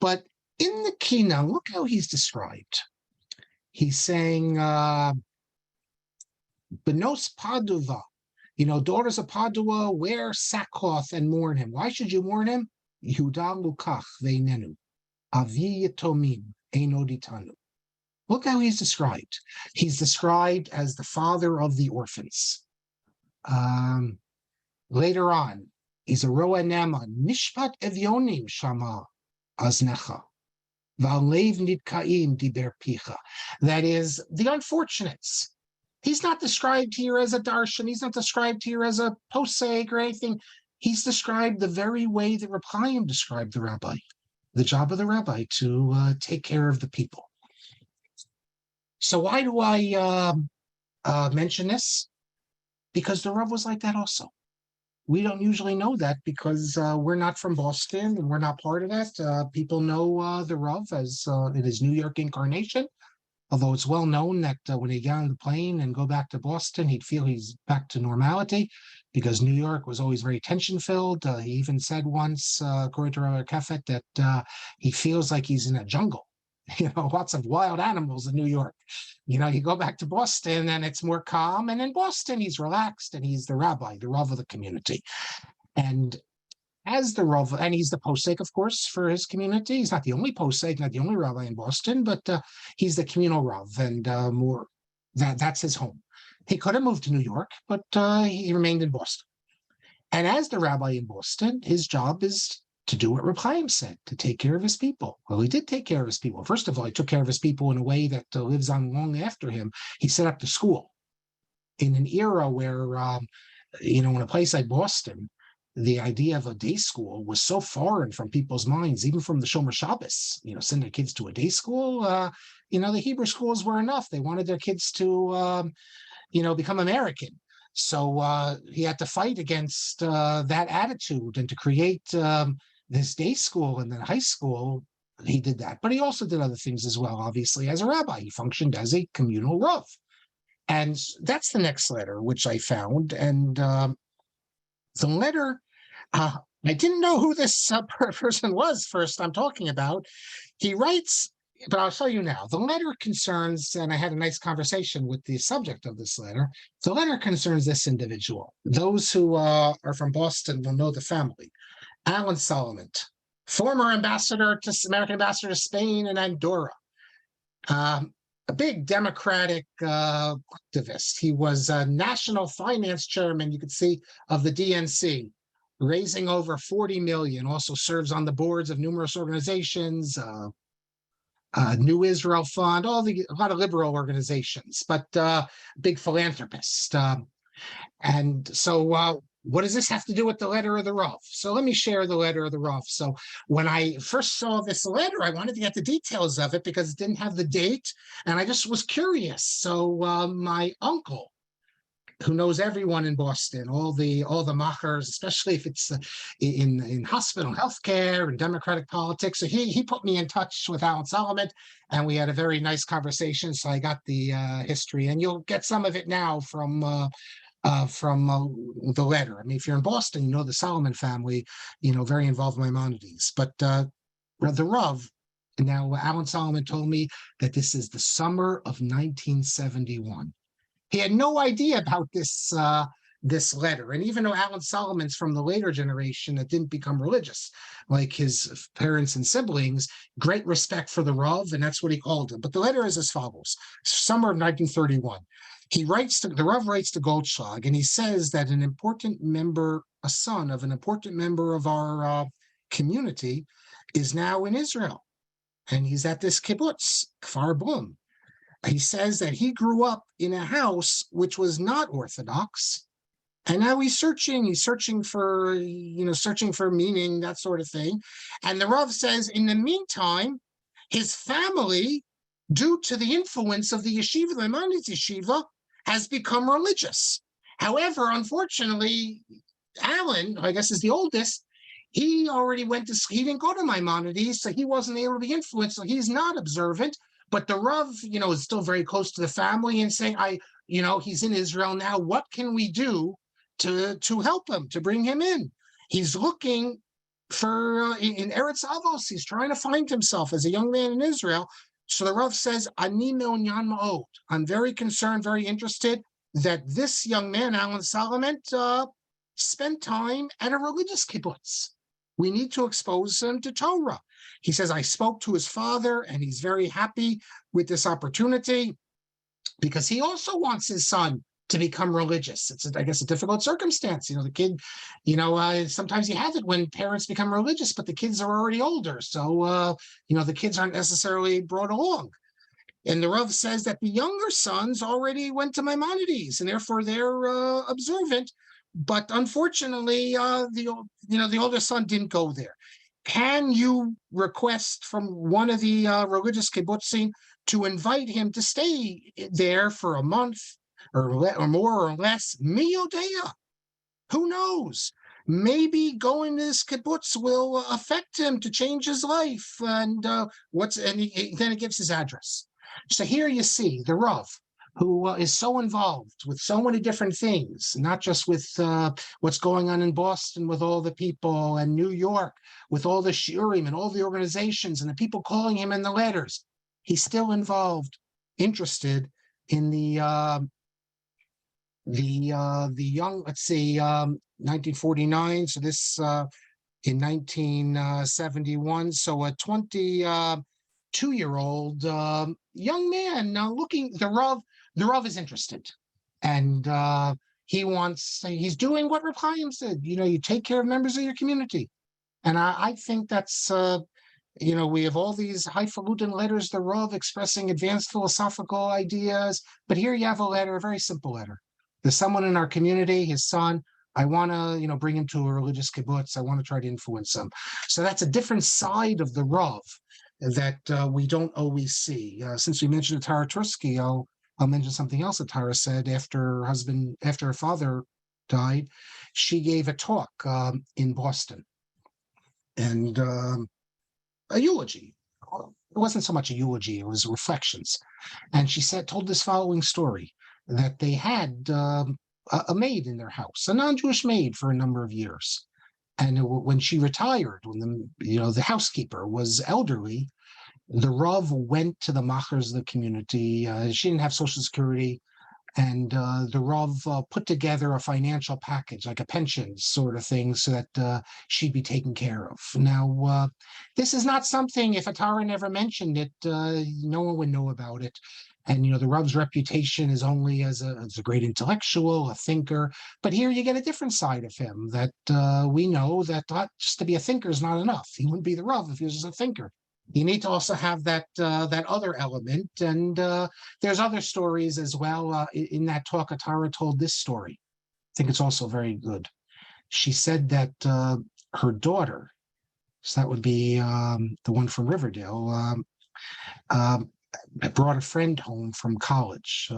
But in the Kina, look how he's described. He's saying, Benos Padua, daughters of Padua, wear sackcloth and mourn him. Why should you mourn him? Yehuda lukach veinenu, avi yatomim eino ditanu. Look how he's described. He's described as the father of the orphans. Later on, he's a roa nema, mishpat evyonim shama aznecha. That is, the unfortunates. He's not described here as a darshan. He's not described here as a posek or anything. He's described the very way that Reb Chaim described the rabbi. The job of the rabbi to take care of the people. So why do I mention this? Because the Rav was like that also. We don't usually know that because we're not from Boston and we're not part of that. People know the Rav as in his New York incarnation, although it's well known that when he got on the plane and go back to Boston, he'd feel he's back to normality because New York was always very tension-filled. He even said once, according to Rabbi Kefet, that he feels like he's in a jungle. Lots of wild animals in New York. You go back to Boston and it's more calm. And in Boston, he's relaxed and he's the rabbi, the Rav of the community. And as the Rav, and he's the posek, of course, for his community. He's not the only posek, not the only rabbi in Boston, but he's the communal Rav, and that's his home. He could have moved to New York, but he remained in Boston. And as the rabbi in Boston, his job is to do what Reb Chaim said, to take care of his people. Well, he did take care of his people. First of all, he took care of his people in a way that lives on long after him. He set up the school in an era where, in a place like Boston, the idea of a day school was so foreign from people's minds, even from the Shomer Shabbos, send their kids to a day school. The Hebrew schools were enough. They wanted their kids to, become American. So he had to fight against that attitude and to create this day school and then high school. He did that, but he also did other things as well. Obviously, as a rabbi, he functioned as a communal Rav. And that's the next letter, which I found. And the letter, I didn't know who this person was first I'm talking about. He writes, but I'll tell you now, the letter concerns, and I had a nice conversation with the subject of this letter. The letter concerns this individual. Those who are from Boston will know the family. Alan Solomon, former American ambassador to Spain and Andorra. a big Democratic activist. He was a national finance chairman, you could see, of the DNC, raising over 40 million, also serves on the boards of numerous organizations, New Israel Fund, a lot of liberal organizations, but big philanthropist. And so what does this have to do with the letter of the Rav? So let me share the letter of the Rav. So when I first saw this letter, I wanted to get the details of it because it didn't have the date, and I just was curious. So my uncle, who knows everyone in Boston, all the machers, especially if it's in hospital healthcare and democratic politics. So he put me in touch with Alan Solomon, and we had a very nice conversation. So I got the history, and you'll get some of it now from the letter. I mean, if you're in Boston, you know the Solomon family, very involved in Maimonides. But the Rav, now Alan Solomon told me that this is the summer of 1971. He had no idea about this letter. And even though Alan Solomon's from the later generation that didn't become religious, like his parents and siblings, great respect for the Rav, and that's what he called him. But the letter is as follows: summer of 1931. The Rav writes to Goldschlag, and he says that a son of an important member of our community is now in Israel. And he's at this kibbutz, Kfar Blum. He says that he grew up in a house which was not Orthodox, and now he's searching for meaning, that sort of thing. And the Rav says, in the meantime, his family, due to the influence of the yeshiva, the Maimonides yeshiva, has become religious. However, unfortunately, Alan, I guess is the oldest, he didn't go to Maimonides, so he wasn't able to be influenced, so he's not observant. But the Rav, is still very close to the family and saying, he's in Israel now. What can we do to help him, to bring him in? He's looking for, in Eretz Avos, he's trying to find himself as a young man in Israel. So the Rav says, Ani me'onyan ma'od. I'm very concerned, very interested that this young man, Alan Solomon, spent time at a religious kibbutz. We need to expose him to Torah. He says, I spoke to his father, and he's very happy with this opportunity because he also wants his son to become religious. It's, I guess, a difficult circumstance. The kid, sometimes you have it when parents become religious, but the kids are already older. So, the kids aren't necessarily brought along. And the Rav says that the younger sons already went to Maimonides, and therefore they're observant. But unfortunately, the older son didn't go there. Can you request from one of the religious kibbutzim to invite him to stay there for a month or more or less? Mi yodea. Who knows? Maybe going to this kibbutz will affect him to change his life. And then it gives his address. So here you see the Rav, who is so involved with so many different things, not just with what's going on in Boston with all the people, and New York with all the shiurim and all the organizations and the people calling him in the letters. He's still involved, interested in the young, 1949. So this in 1971. So a 22-year-old young man now looking. The Rav is interested, and he's doing what Reb Chaim said. You take care of members of your community, and I think that's we have all these highfalutin letters, the Rav expressing advanced philosophical ideas, but here you have a very simple letter. There's someone in our community, his son. I want to bring him to a religious kibbutz. I want to try to influence him. So that's a different side of the Rav that we don't always see. Since we mentioned Tara Tursky, I'll mention something else that Tara said after her father died. She gave a talk in Boston, and a eulogy. It wasn't so much a eulogy; it was reflections. And she told this following story: that they had a maid in their house, a non-Jewish maid, for a number of years. And when she retired, when the housekeeper was elderly, the Rav went to the machers of the community. She didn't have Social Security, And the Rav put together a financial package, like a pension sort of thing, so that she'd be taken care of. Now, this is not something, if a Torah never mentioned it, no one would know about it. And, the Rav's reputation is only as a great intellectual, a thinker. But here you get a different side of him that we know that just to be a thinker is not enough. He wouldn't be the Rav if he was just a thinker. You need to also have that other element. And there's other stories as well. In that talk, Atara told this story. I think it's also very good. She said that her daughter, so that would be the one from Riverdale, brought a friend home from college.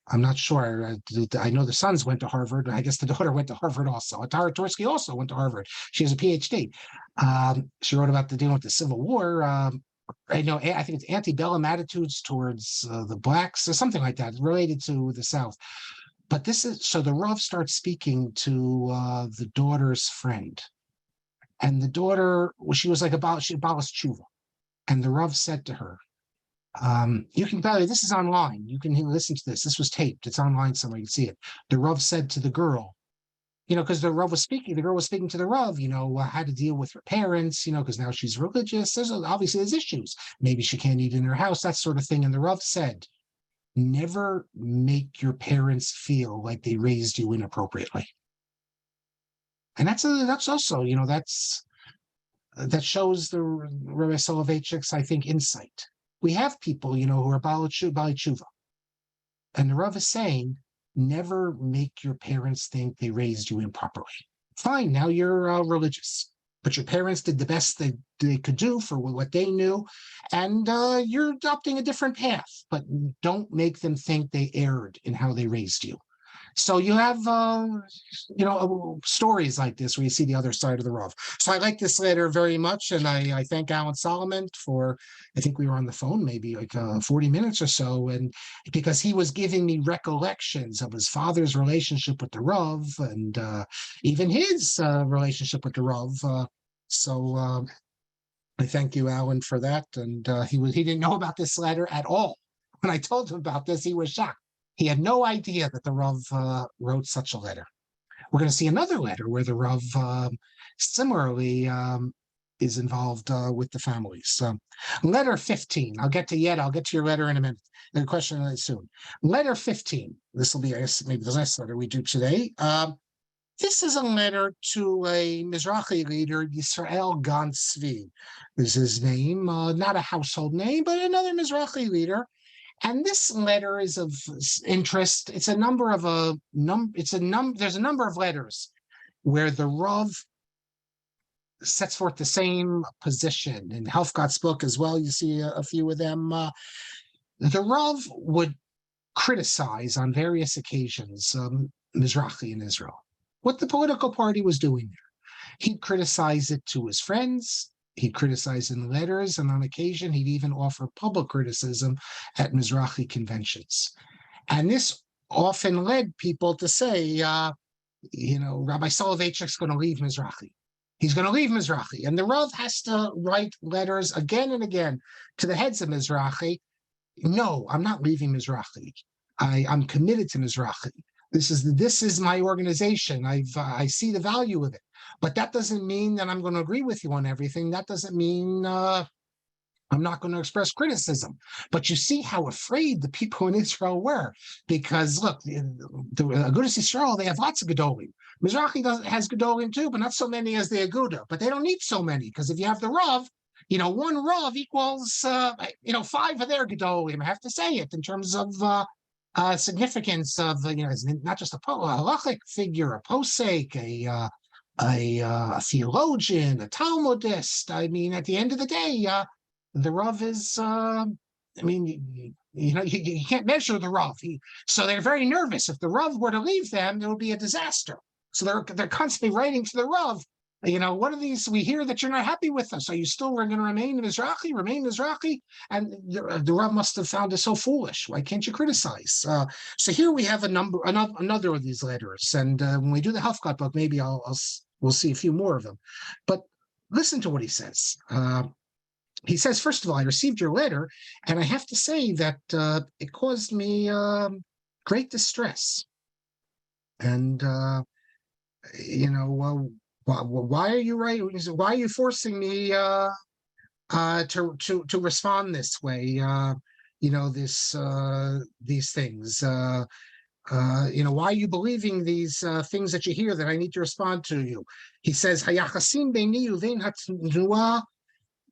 I'm not sure. I know the sons went to Harvard. I guess the daughter went to Harvard also. Atara Torsky also went to Harvard. She has a PhD. She wrote about dealing with the Civil War. I think it's antebellum attitudes towards the blacks or something like that, related to the South. But this is, so the Rav starts speaking to the daughter's friend. And the daughter, she was like she abolished tshuva. And the Rav said to her, you can, by the way, this is online. You can listen to this. This was taped. It's online somewhere. You can see it. The Rav said to the girl, because the girl was speaking to the Rav, how to deal with her parents, because now she's religious. There's issues. Maybe she can't eat in her house, that sort of thing. And the Rav said, never make your parents feel like they raised you inappropriately. And that's also, that shows the Rabbi Soloveitchik's, I think, insight. We have people, who are Bali Tshuva. And the Rav is saying, never make your parents think they raised you improperly. Fine, now you're religious, but your parents did the best they could do for what they knew, and you're adopting a different path, but don't make them think they erred in how they raised you. So you have, stories like this where you see the other side of the Rav. So I like this letter very much, and I thank Alan Solomon for, I think we were on the phone maybe like 40 minutes or so, and because he was giving me recollections of his father's relationship with the Rav, and even his relationship with the Rav. So I thank you, Alan, for that. And he didn't know about this letter at all. When I told him about this, he was shocked. He had no idea that the Rav wrote such a letter. We're going to see another letter where the Rav similarly is involved with the families. Letter 15. I'll get to your letter in a minute. The question soon. Letter 15. This will be, I guess, maybe the last letter we do today. This is a letter to a Mizrahi leader, Yisrael Gan Tzvi is his name. Not a household name, but another Mizrahi leader. And this letter is of interest. It's a number of there's a number of letters where the Rav sets forth the same position. In Helfgott's book as well, you see a few of them. The Rav would criticize on various occasions Mizrachi in Israel, what the political party was doing there. He'd criticize it to his friends. He'd criticize in letters, and on occasion, he'd even offer public criticism at Mizrachi conventions. And this often led people to say, Rabbi Soloveitchik's going to leave Mizrachi. He's going to leave Mizrachi. And the Rav has to write letters again and again to the heads of Mizrachi. No, I'm not leaving Mizrachi. I'm committed to Mizrachi. This is my organization. I see the value of it. But that doesn't mean that I'm going to agree with you on everything. That doesn't mean I'm not going to express criticism. But you see how afraid the people in Israel were. Because, look, the Agudas Yisrael, they have lots of Gedolim. Mizrachi has Gedolim too, but not so many as the Aguda. But they don't need so many, because if you have the Rav, one Rav equals, 5 of their Gedolim. I have to say it in terms of significance of, it's not just a halachic figure, a posek, a theologian, a Talmudist. I mean, at the end of the day, the Rav is, you can't measure the Rav. So they're very nervous. If the Rav were to leave them, it would be a disaster. So they're constantly writing to the Rav. What are these? We hear that you're not happy with us. Are you still going to remain Mizrachi? And the Rav must have found it so foolish. Why can't you criticize? So here we have another of these letters. And when we do the Helfgott book, maybe we'll see a few more of them. But listen to what he says. he says, first of all, I received your letter, and I have to say that it caused me great distress. And why are you writing? Why are you forcing me to respond this way? These things. Why are you believing these things that you hear that I need to respond to you? He says, "Hayachasim beini uvein hatnuah,"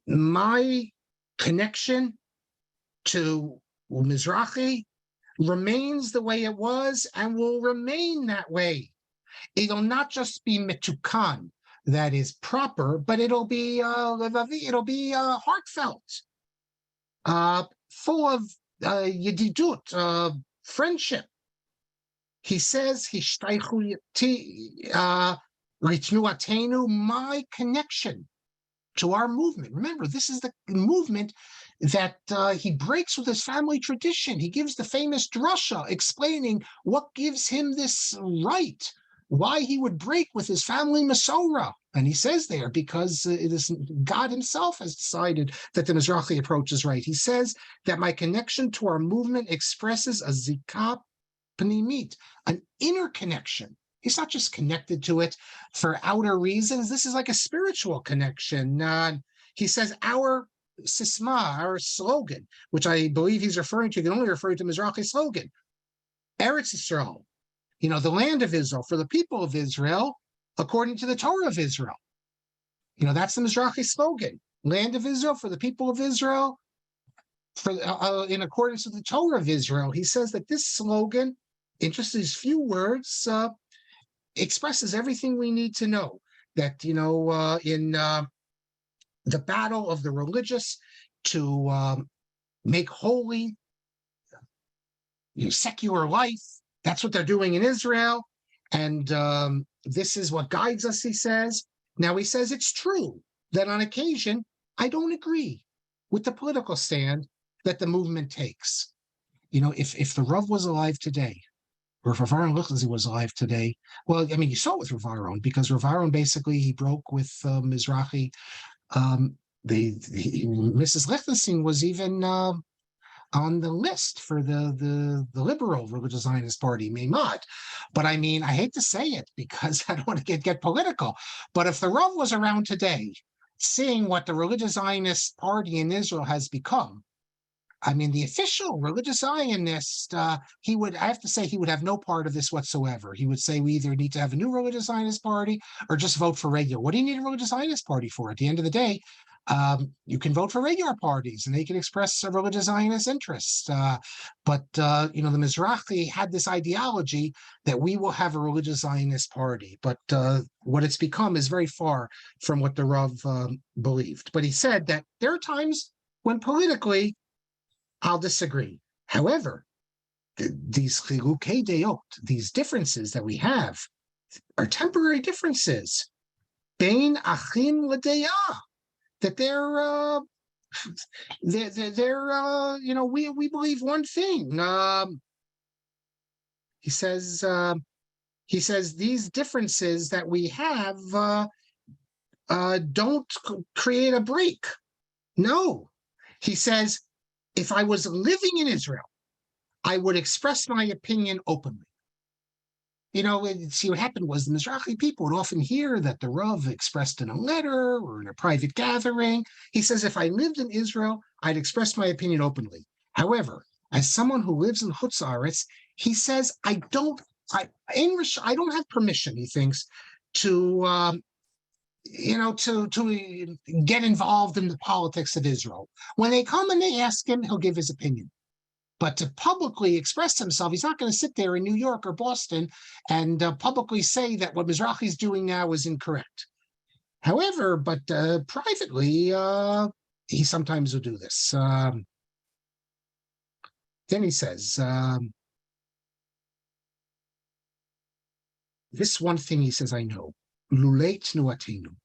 my connection to Mizrachi remains the way it was and will remain that way. It'll not just be metukan, that is proper, but it'll be heartfelt, full of yedidut, friendship. He says, my connection to our movement. Remember, this is the movement that he breaks with his family tradition. He gives the famous drasha explaining what gives him this right, why he would break with his family Masorah. And he says there, because it is God himself has decided that the Mizrachi approach is right. He says that my connection to our movement expresses a zikah pnimit, an inner connection. He's not just connected to it for outer reasons. This is like a spiritual connection. He says our sisma, our slogan, which I believe he's referring to, can only refer to Mizrachi slogan, Eretz Yisrael, the land of Israel, for the people of Israel, according to the Torah of Israel. That's the Mizrachi slogan, land of Israel, for the people of Israel, in accordance with the Torah of Israel. He says that this slogan, in just these few words, expresses everything we need to know, that in the battle of the religious to make holy secular life, that's what they're doing in Israel, and this is what guides us, he says. Now he says it's true that on occasion I don't agree with the political stand that the movement takes. If the Rav was alive today, or if Rav Aaron Lichtenstein was alive today, well, I mean, you saw it with Rav Aaron, because Rav Aaron basically, he broke with Mizrachi. Mrs. Lichtenstein was even on the list for the liberal religious Zionist party, Meimad. But I mean, I hate to say it because I don't want to get political, but if the Rav was around today, seeing what the religious Zionist party in Israel has become, I mean, the official religious Zionist, I have to say, he would have no part of this whatsoever. He would say we either need to have a new religious Zionist party or just vote for regular. What do you need a religious Zionist party for? At the end of the day, you can vote for regular parties and they can express religious Zionist interests. But the Mizrachi had this ideology that we will have a religious Zionist party. But what it's become is very far from what the Rav believed. But he said that there are times when politically, I'll disagree. However, these chilukei deot, these differences that we have, are temporary differences. Bein achim l'deah, that we believe one thing. He says these differences that we have don't create a break. No, he says, if I was living in Israel, I would express my opinion openly. See, what happened was the Mizrachi people would often hear that the Rav expressed in a letter or in a private gathering. He says, if I lived in Israel, I'd express my opinion openly. However, as someone who lives in Chutz La'aretz, he says, I don't have permission, he thinks, to get involved in the politics of Israel. When they come and they ask him, he'll give his opinion. But to publicly express himself, he's not going to sit there in New York or Boston and publicly say that what Mizrachi is doing now is incorrect. However, but privately, he sometimes will do this. Then he says, this one thing he says, I know. Lulei tnuatenu.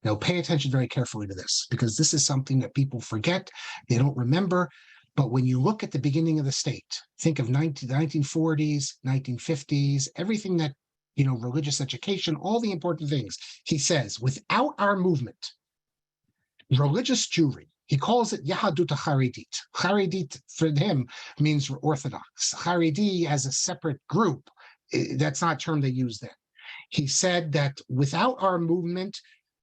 Now, pay attention very carefully to this, because this is something that people forget. They don't remember. But when you look at the beginning of the state, think of 1940s, 1950s, everything that, religious education, all the important things. He says, without our movement, religious Jewry, He calls it Yahadut Haredit. Haredit for him means Orthodox. Haredi as a separate group, that's not a term they use then. He said that without our movement,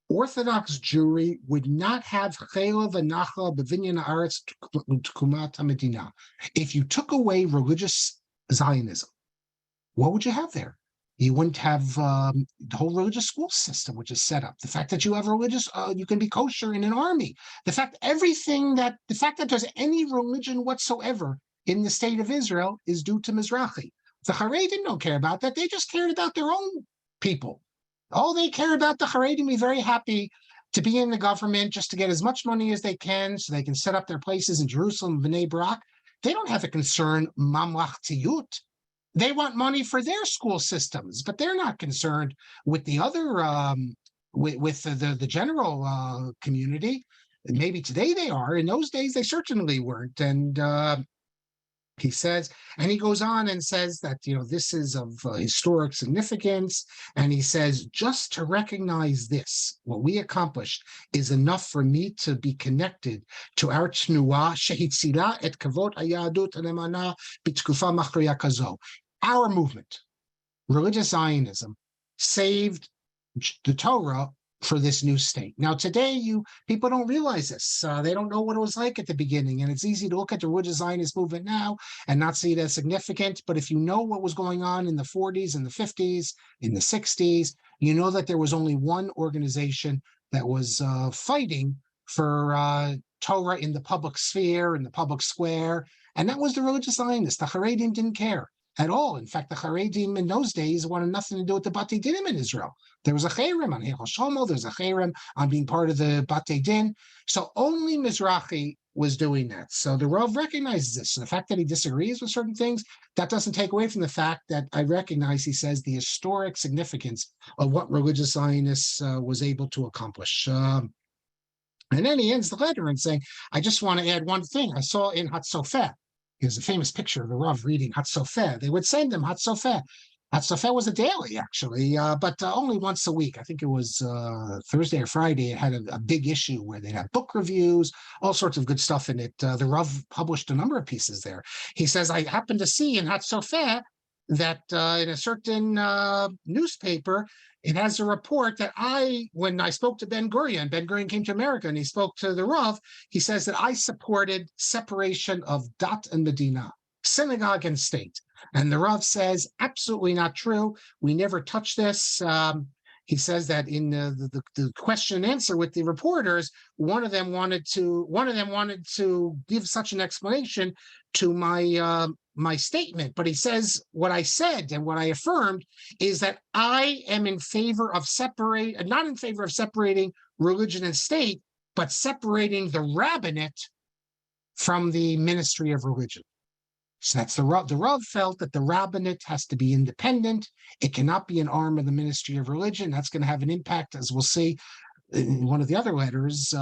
Orthodox Jewry would not have chela v'nacha b'vinyan haaretz t'kumat hamedina. If you took away religious Zionism, what would you have there? You wouldn't have the whole religious school system, which is set up. The fact that you have religious, you can be kosher in an army. The fact that there's any religion whatsoever in the state of Israel is due to Mizrachi. The Haredim don't care about that. They just cared about their own people. Oh, they care about the Haredim, be very happy to be in the government just to get as much money as they can so they can set up their places in Jerusalem, Bnei Brak. They don't have a concern, mamlachtiyut. They want money for their school systems, but they're not concerned with the other, with the general community. Maybe today they are. In those days, they certainly weren't. And he says, and he goes on and says that, this is of historic significance. And he says, just to recognize this, what we accomplished is enough for me to be connected to our tnuah, shehitzila et kavot hayadut alemana b'tkufa machriya kazo. Our movement, religious Zionism, saved the Torah for this new state. Now, today, people don't realize this. They don't know what it was like at the beginning, and it's easy to look at the religious Zionist movement now and not see it as significant. But if you know what was going on in the 40s and the 50s, in the 60s, you know that there was only one organization that was fighting for Torah in the public sphere, in the public square, and that was the religious Zionists. The Haredim didn't care at all. In fact, the Haredim in those days wanted nothing to do with the Batei Dinim in Israel. There was a cherem on Heichal Shlomo, there's a cherem on being part of the Batei Din. So only Mizrachi was doing that. So the Rav recognizes this. And the fact that he disagrees with certain things, that doesn't take away from the fact that I recognize, he says, the historic significance of what religious Zionists was able to accomplish. And then he ends the letter and saying, I just want to add one thing. I saw in Hatzofeh, here's a famous picture of the Rav reading Hatzofeh. They would send him Hatzofeh. Hatzofeh was a daily, actually, but only once a week. I think it was Thursday or Friday. It had a big issue where they'd have book reviews, all sorts of good stuff in it. The Rav published a number of pieces there. He says, I happened to see in Hatzofeh that in a certain newspaper, it has a report that when I spoke to Ben Gurion came to America and he spoke to the Rav, he says that I supported separation of Dat and Medina, synagogue and state. And the Rav says, absolutely not true. We never touched this. He says that in the question and answer with the reporters, one of them wanted to give such an explanation to my statement, but he says what I said and what I affirmed is that I am not in favor of separating religion and state, but separating the rabbinate from the ministry of religion. So that's the Rav. The Rav felt that the rabbinate has to be independent. It cannot be an arm of the ministry of religion. That's going to have an impact, as we'll see in one of the other letters.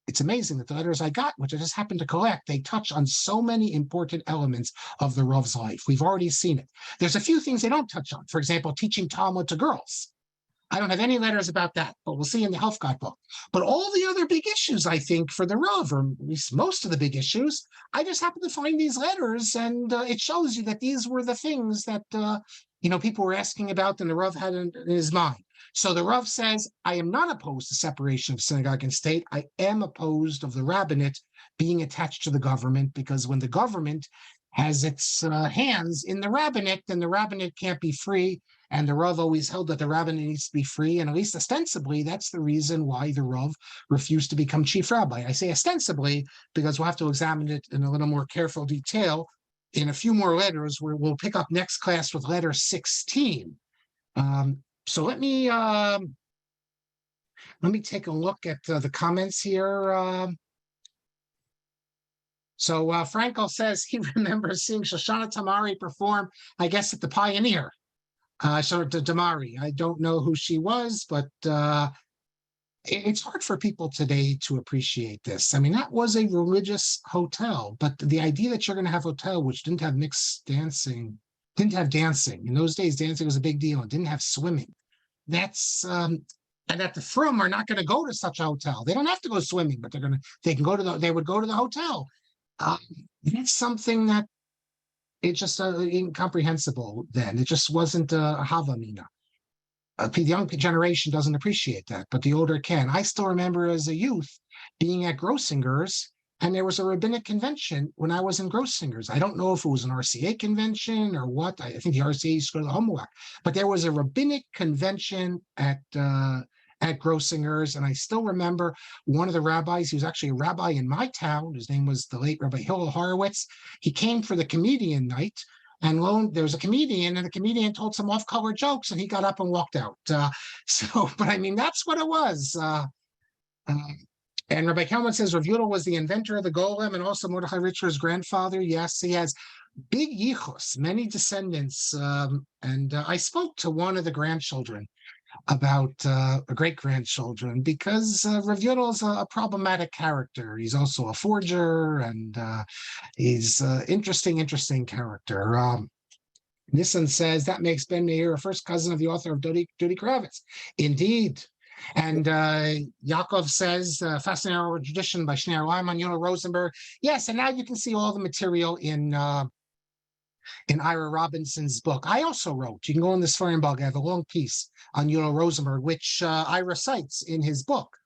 It's amazing that the letters I got, which I just happened to collect, they touch on so many important elements of the Rav's life. We've already seen it. There's a few things they don't touch on. For example, teaching Talmud to girls. I don't have any letters about that, but we'll see in the Helfgott book. But all the other big issues, I think, for the Rav, or at least most of the big issues, I just happened to find these letters, and it shows you that these were the things that people were asking about and the Rav had in his mind. So the Rav says, I am not opposed to separation of synagogue and state. I am opposed of the rabbinate being attached to the government, because when the government has its hands in the rabbinate, then the rabbinate can't be free. And the Rav always held that the rabbinate needs to be free. And at least ostensibly, that's the reason why the Rav refused to become chief rabbi. I say ostensibly because we'll have to examine it in a little more careful detail in a few more letters, where we'll pick up next class with letter 16. So let me take a look at the comments here. So Frankel says he remembers seeing Shoshana Tamari perform, I guess, at the Pioneer. So Damari, I don't know who she was, but it's hard for people today to appreciate this. I mean, that was a religious hotel, but the idea that you're going to have a hotel which didn't have mixed dancing, didn't have dancing. In those days, dancing was a big deal. It didn't have swimming. That's and that the frum are not going to go to such a hotel. They don't have to go swimming, but they would go to the hotel. That's something that it's just incomprehensible then. It just wasn't a havamina. The young generation doesn't appreciate that, but the older can. I still remember as a youth being at Grossinger's, and there was a rabbinic convention when I was in Grossinger's. I don't know if it was an RCA convention or what. I think the RCA used to go to the Homework, but there was a rabbinic convention at Grossinger's, and I still remember one of the rabbis. He was actually a rabbi in my town. His name was the late Rabbi Hillel Horowitz. He came for the comedian night, and there was a comedian, and the comedian told some off-color jokes, and he got up and walked out. But I mean, that's what it was. And Rabbi Kalman says Rav Yudel was the inventor of the golem, and also Mordechai Richer's grandfather. Yes, he has big yichus, many descendants. And I spoke to one of the grandchildren about great-grandchildren, because Rav Yudel is a problematic character. He's also a forger, and he's interesting character. Nissan says that makes Ben Meir a first cousin of the author of Dodi Kravitz. Indeed. And Yaakov says, fascinating oral tradition by Shneur Lyman, Yonah Rosenberg. Yes, and now you can see all the material in Ira Robinson's book. I also wrote, you can go in this Feuerbach, I have a long piece on Yonah Rosenberg, which Ira cites in his book.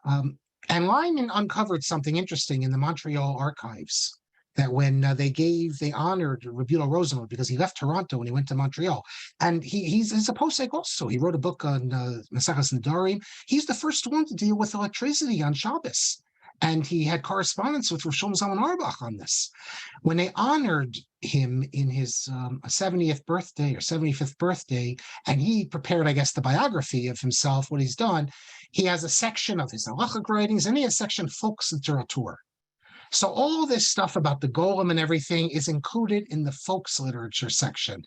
And Lyman uncovered something interesting in the Montreal archives, that when they honored Rabbi Yudel Rosenberg, because he left Toronto and he went to Montreal. And he's a posek also. He wrote a book on Maseches Nedarim. He's the first one to deal with electricity on Shabbos. And he had correspondence with Rav Shlomo Zalman Auerbach on this. When they honored him in his 70th birthday or 75th birthday, and he prepared, I guess, the biography of himself, what he's done, he has a section of his halachic writings, and he has a section Volksliteratur. So all this stuff about the golem and everything is included in the folks literature section.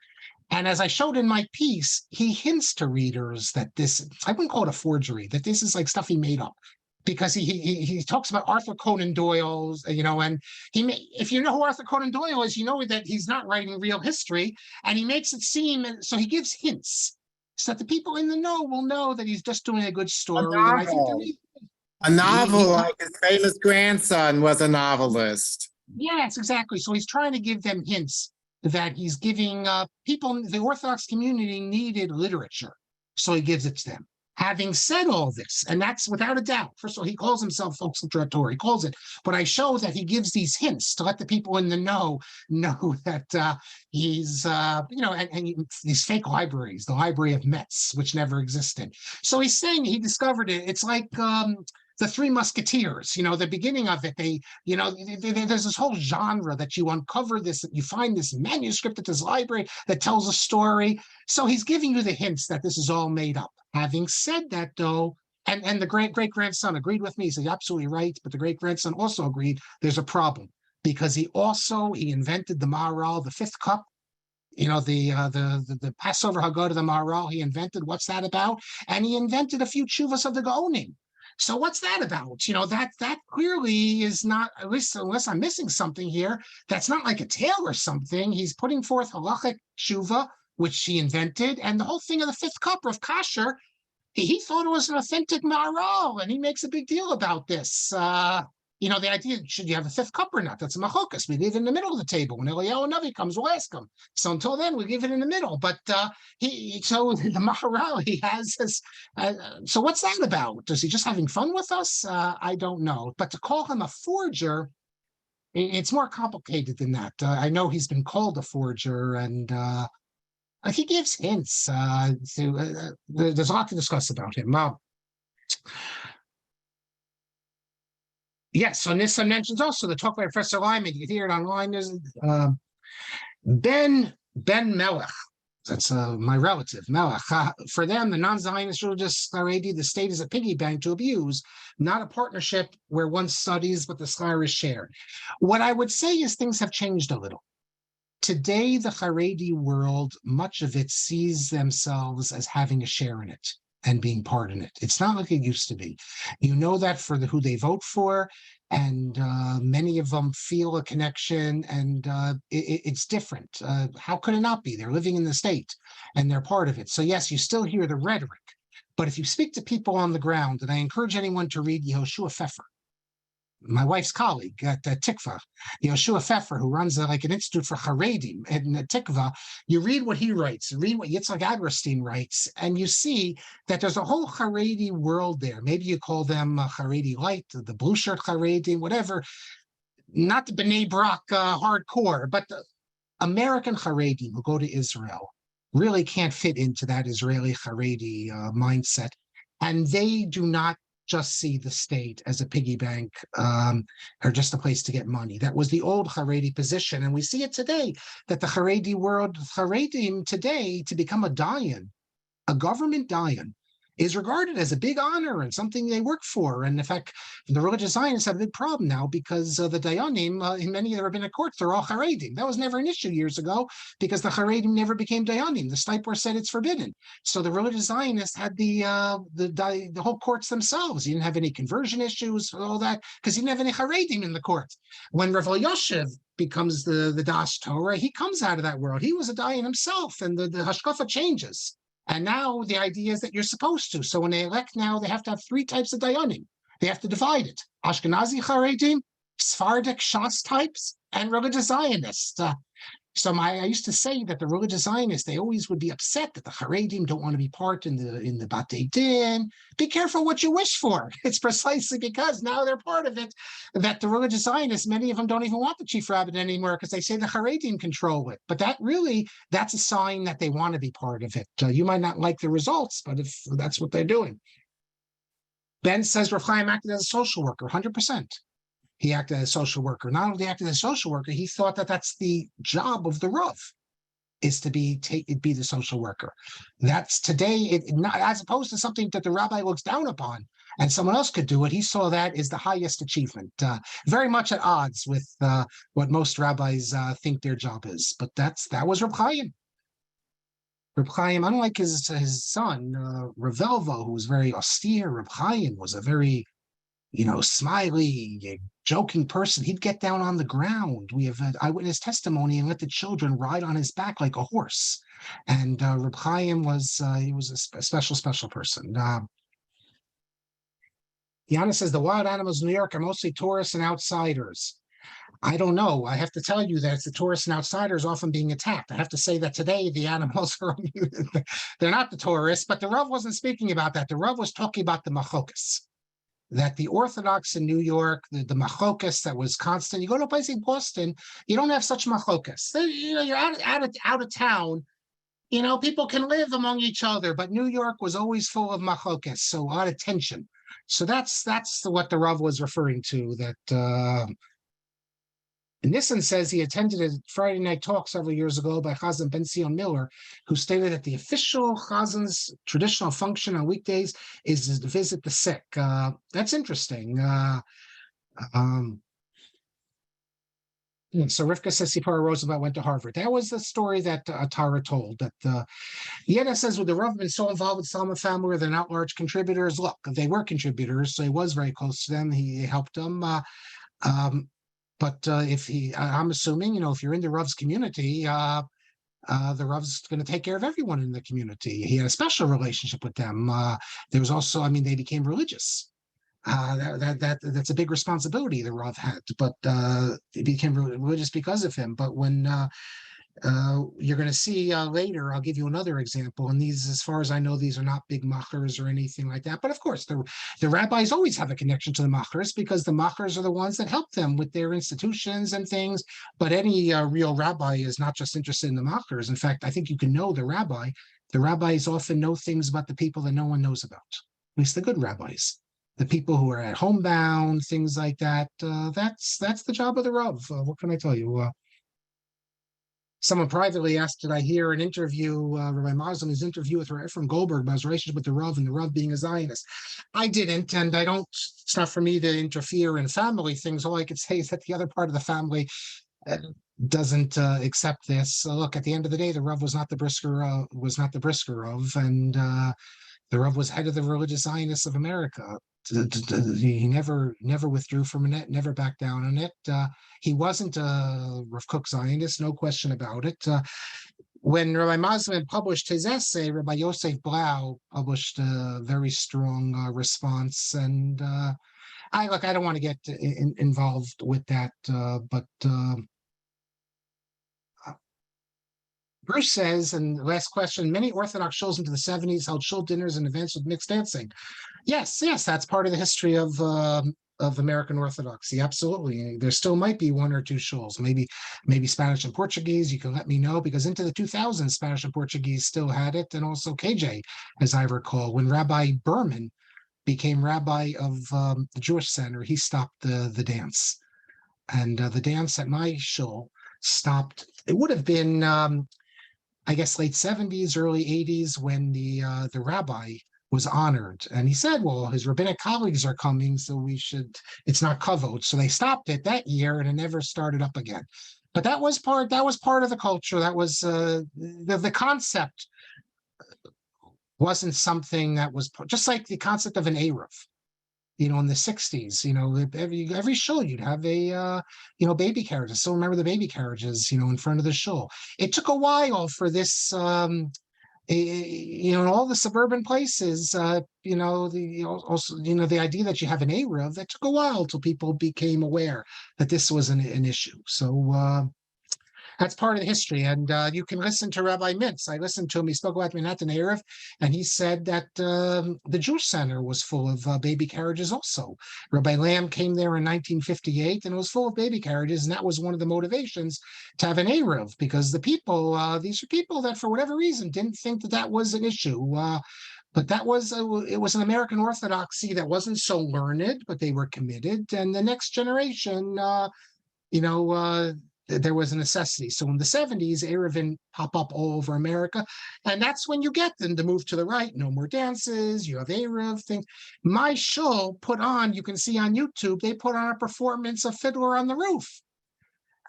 And as I showed in my piece, he hints to readers that this, I wouldn't call it a forgery, that this is like stuff he made up. Because he talks about Arthur Conan Doyle's, and if you know who Arthur Conan Doyle is, you know that he's not writing real history, and he makes it seem, so he gives hints so that the people in the know will know that he's just doing a good story. And I think a novel, like his famous grandson was a novelist. Yes, exactly. So he's trying to give them hints that he's giving people, the Orthodox community needed literature. So he gives it to them. Having said all this, and that's without a doubt, first of all, he calls himself Volksliteratur, he calls it, but I show that he gives these hints to let the people in the know that he's, and these fake libraries, the Library of Metz, which never existed. So he's saying he discovered it. It's like the Three Musketeers, the beginning of it, there's this whole genre that you uncover this, you find this manuscript at this library that tells a story. So he's giving you the hints that this is all made up. Having said that, though, and the great-grandson agreed with me, he said, you're absolutely right, but the great-grandson also agreed there's a problem, because he invented the Maharal, the fifth cup, the Passover Haggadah, the Maharal, he invented, what's that about? And he invented a few tshuvas of the Gaonim. So what's that about? That clearly is not, at least unless I'm missing something here, that's not like a tale or something. He's putting forth halachic tshuva, which he invented, and the whole thing of the fifth cup of kasher, he thought it was an authentic Maharal, and he makes a big deal about this. The idea, should you have a fifth cup or not? That's a machokas. We leave it in the middle of the table. When Eliyahu Navi comes, we'll ask him. So until then, we leave it in the middle. But so the Maharal, he has this. So what's that about? Is he just having fun with us? I don't know. But to call him a forger, it's more complicated than that. I know he's been called a forger, and he gives hints. There's a lot to discuss about him. Yes, so Nissa mentions also the talk by Professor Lyman. You can hear it online. There's Ben Melech. That's my relative, Melech. For them, the non-Zionist religious Haredi, the state is a piggy bank to abuse, not a partnership where one studies but the scholar is shared. What I would say is things have changed a little. Today, the Haredi world, much of it sees themselves as having a share in it and being part in it. It's not like it used to be. You know that for who they vote for, and many of them feel a connection, and it's different. How could it not be? They're living in the state, and they're part of it. So yes, you still hear the rhetoric, But if you speak to people on the ground, and I encourage anyone to read Yehoshua Pfeffer, my wife's colleague at Tikva, Yehoshua Pfeffer, who runs like an institute for Haredim in Tikva, you read what he writes, read what Yitzhak Aberstein writes, and you see that there's a whole Haredi world there. Maybe you call them Haredi light, the blue shirt Haredi, whatever. Not the B'nai Brak hardcore, but the American Haredim who go to Israel really can't fit into that Israeli Haredi mindset. And they do not just see the state as a piggy bank or just a place to get money. That was the old Haredi position. And we see it today, that the Haredi world, Haredim today, to become a dayan, a government dayan, is regarded as a big honor and something they work for. And in fact, the religious Zionists have a big problem now because the Dayanim, in many of the rabbinic courts, they're all Haredim. That was never an issue years ago because the Haredim never became Dayanim. The Stipor said it's forbidden. So the religious Zionists had the whole courts themselves. You didn't have any conversion issues, all that, because you didn't have any Haredim in the court. When Rav Yoshev becomes the Das Torah, he comes out of that world. He was a Dayan himself, and the Hashkafa changes. And now the idea is that you're supposed to. So when they elect now, they have to have three types of dayanim. They have to divide it. Ashkenazi Haredim, Sephardic Shas types, and religious Zionists. I used to say that the religious Zionists, they always would be upset that the Haredim don't want to be part in the Batei Din. Be careful what you wish for. It's precisely because now they're part of it that the religious Zionists, many of them don't even want the chief rabbin anymore because they say the Haredim control it. But that's a sign that they want to be part of it. You might not like the results, but if that's what they're doing. Ben says Rav Chaim acted as a social worker, 100%. He acted as a social worker. Not only acted as a social worker, he thought that that's the job of the Rav, is to be the social worker. That's today, as opposed to something that the rabbi looks down upon and someone else could do it. He saw that as the highest achievement, very much at odds with what most rabbis think their job is. But that was Reb Chaim. Reb Chaim, unlike his son, Rav Elvo, who was very austere, Reb Chaim was a very smiley, joking person. He'd get down on the ground. We have eyewitness testimony and let the children ride on his back like a horse. And Reb Chaim was a special person. Yana says the wild animals in New York are mostly tourists and outsiders. I don't know. I have to tell you that it's the tourists and outsiders often being attacked. I have to say that today the animals are they're not the tourists, but the Rav wasn't speaking about that. The Rav was talking about the machokas. That the Orthodox in New York, the machokas that was constant. You go to a place like Boston, you don't have such machokas. You're out of town. People can live among each other, but New York was always full of machokas, so a lot of tension. So that's what the Rav was referring to. That Nissen says he attended a Friday night talk several years ago by Chazan Ben Zion Miller, who stated that the official Chazan's traditional function on weekdays is to visit the sick. That's interesting. So Rivka says Sipora Roosevelt went to Harvard. That was the story that Tara told. That Yena says, would the Rav been so involved with the Salma family, they're not large contributors? Look, they were contributors, so he was very close to them. He helped them. But I'm assuming, if you're in the Rav's community, the Rav's going to take care of everyone in the community. He had a special relationship with them. There was also, they became religious. That's a big responsibility the Rav had, but he became religious because of him. But when you're going to see later, I'll give you another example. And these, as far as I know, these are not big machers or anything like that. But of course, the rabbis always have a connection to the machers because the machers are the ones that help them with their institutions and things. But any real rabbi is not just interested in the machers. In fact, I think you can know the rabbi. The rabbis often know things about the people that no one knows about, at least the good rabbis. The people who are at homebound, things like that. That's the job of the Rav. What can I tell you? Someone privately asked, did I hear an interview, Rabbi Maslin, interview with Ephraim Goldberg about his relationship with the Rav and the Rav being a Zionist? I didn't, and it's not for me to interfere in family things. All I could say is that the other part of the family doesn't accept this. Look, at the end of the day, the Rav was not the Brisker Rav, and the Rav was head of the religious Zionists of America. He never withdrew from it, never backed down on it. He wasn't a Rav Kook Zionist, no question about it. when Rabbi Maslin published his essay, Rabbi Yosef Blau published a very strong response. And I don't want to get involved with that, but Bruce says, and the last question, many Orthodox shuls into the 70s held shul dinners and events with mixed dancing. Yes, that's part of the history of American Orthodoxy. Absolutely. There still might be one or two shuls, maybe Spanish and Portuguese. You can let me know, because into the 2000s, Spanish and Portuguese still had it, and also KJ, as I recall. When Rabbi Berman became rabbi of the Jewish Center, he stopped the dance. And the dance at my shul stopped. It would have been, I guess, late 70s, early 80s, when the rabbi was honored. And he said, well, his rabbinic colleagues are coming, so it's not kavod. So they stopped it that year, and it never started up again. But that was part of the culture. That was the concept wasn't something that was just like the concept of an Eruv. In the 60s, every shul you'd have a, baby carriage. I still remember the baby carriages, in front of the shul. It took a while for this, in all the suburban places, the idea that you have an Eruv, that took a while till people became aware that this was an issue. So that's part of the history. And you can listen to Rabbi Mintz. I listened to him. He spoke about Manhattan Eruv, and he said that the Jewish Center was full of baby carriages also. Rabbi Lamb came there in 1958, and it was full of baby carriages, and that was one of the motivations to have an Eruv, because the people, these are people that for whatever reason didn't think that was an issue. But it was an American Orthodoxy that wasn't so learned, but they were committed. And the next generation, there was a necessity. So in the 70s, Eruvin pop up all over America. And that's when you get them to move to the right. No more dances. You have Eruv thing. My shul put on, you can see on YouTube, they put on a performance of Fiddler on the Roof.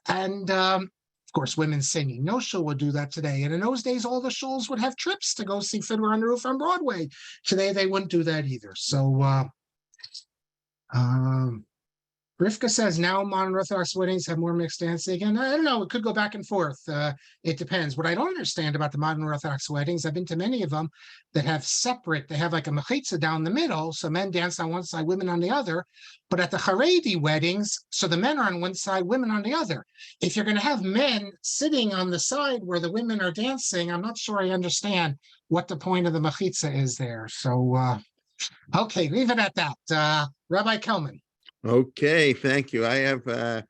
And of course, women singing. No shul would do that today. And in those days, all the shuls would have trips to go see Fiddler on the Roof on Broadway. Today, they wouldn't do that either. So Rivka says now modern Orthodox weddings have more mixed dancing again. I don't know. It could go back and forth. It depends. What I don't understand about the modern Orthodox weddings, I've been to many of them that have separate. They have like a mechitza down the middle, so men dance on one side, women on the other. But at the Haredi weddings, so the men are on one side, women on the other. If you're going to have men sitting on the side where the women are dancing, I'm not sure I understand what the point of the mechitza is there. So, okay, leave it at that. Rabbi Kelman. Okay, thank you. I have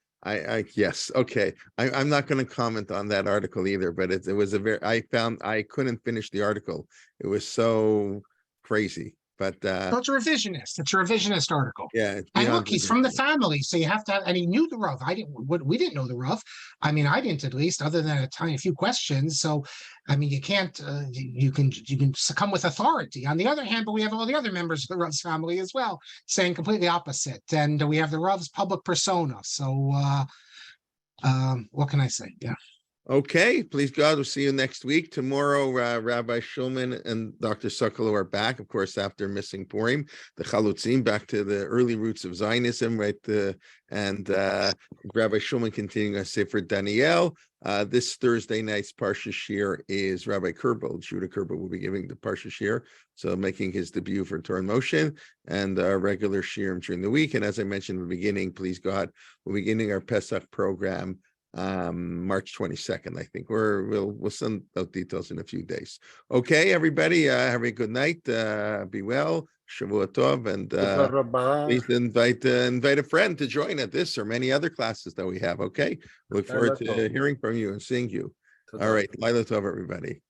yes, okay. I'm not going to comment on that article either, but it was I couldn't finish the article. It was so crazy. But it's a revisionist. It's a revisionist article. Yeah. And look, he's from the family, so you have to have, and he knew the Rav. We didn't know the Rav. I mean, I didn't, at least, other than a few questions. So, I mean, you can't, you can succumb with authority. On the other hand, but we have all the other members of the Rav's family as well, saying completely opposite. And we have the Rav's public persona. So, what can I say? Yeah. Okay, please God, we'll see you next week. Tomorrow, Rabbi Shulman and Dr. Sokolow are back, of course, after missing Purim, the Chalutzim, back to the early roots of Zionism, right? And Rabbi Shulman continuing on Sefer Daniel. This Thursday night's Parsha Shir is Rabbi Kerbel. Judah Kerbel will be giving the Parsha Shir, so making his debut for Torah in Motion, and our regular Shirim during the week. And as I mentioned in the beginning, please God, we're beginning our Pesach program March 22nd, I think. We'll send out details in a few days. Okay, everybody, have a good night. Be well. Shavua Tov, and please invite a friend to join at this or many other classes that we have. Okay, look forward to hearing from you and seeing you. All right, Laila Tov, everybody.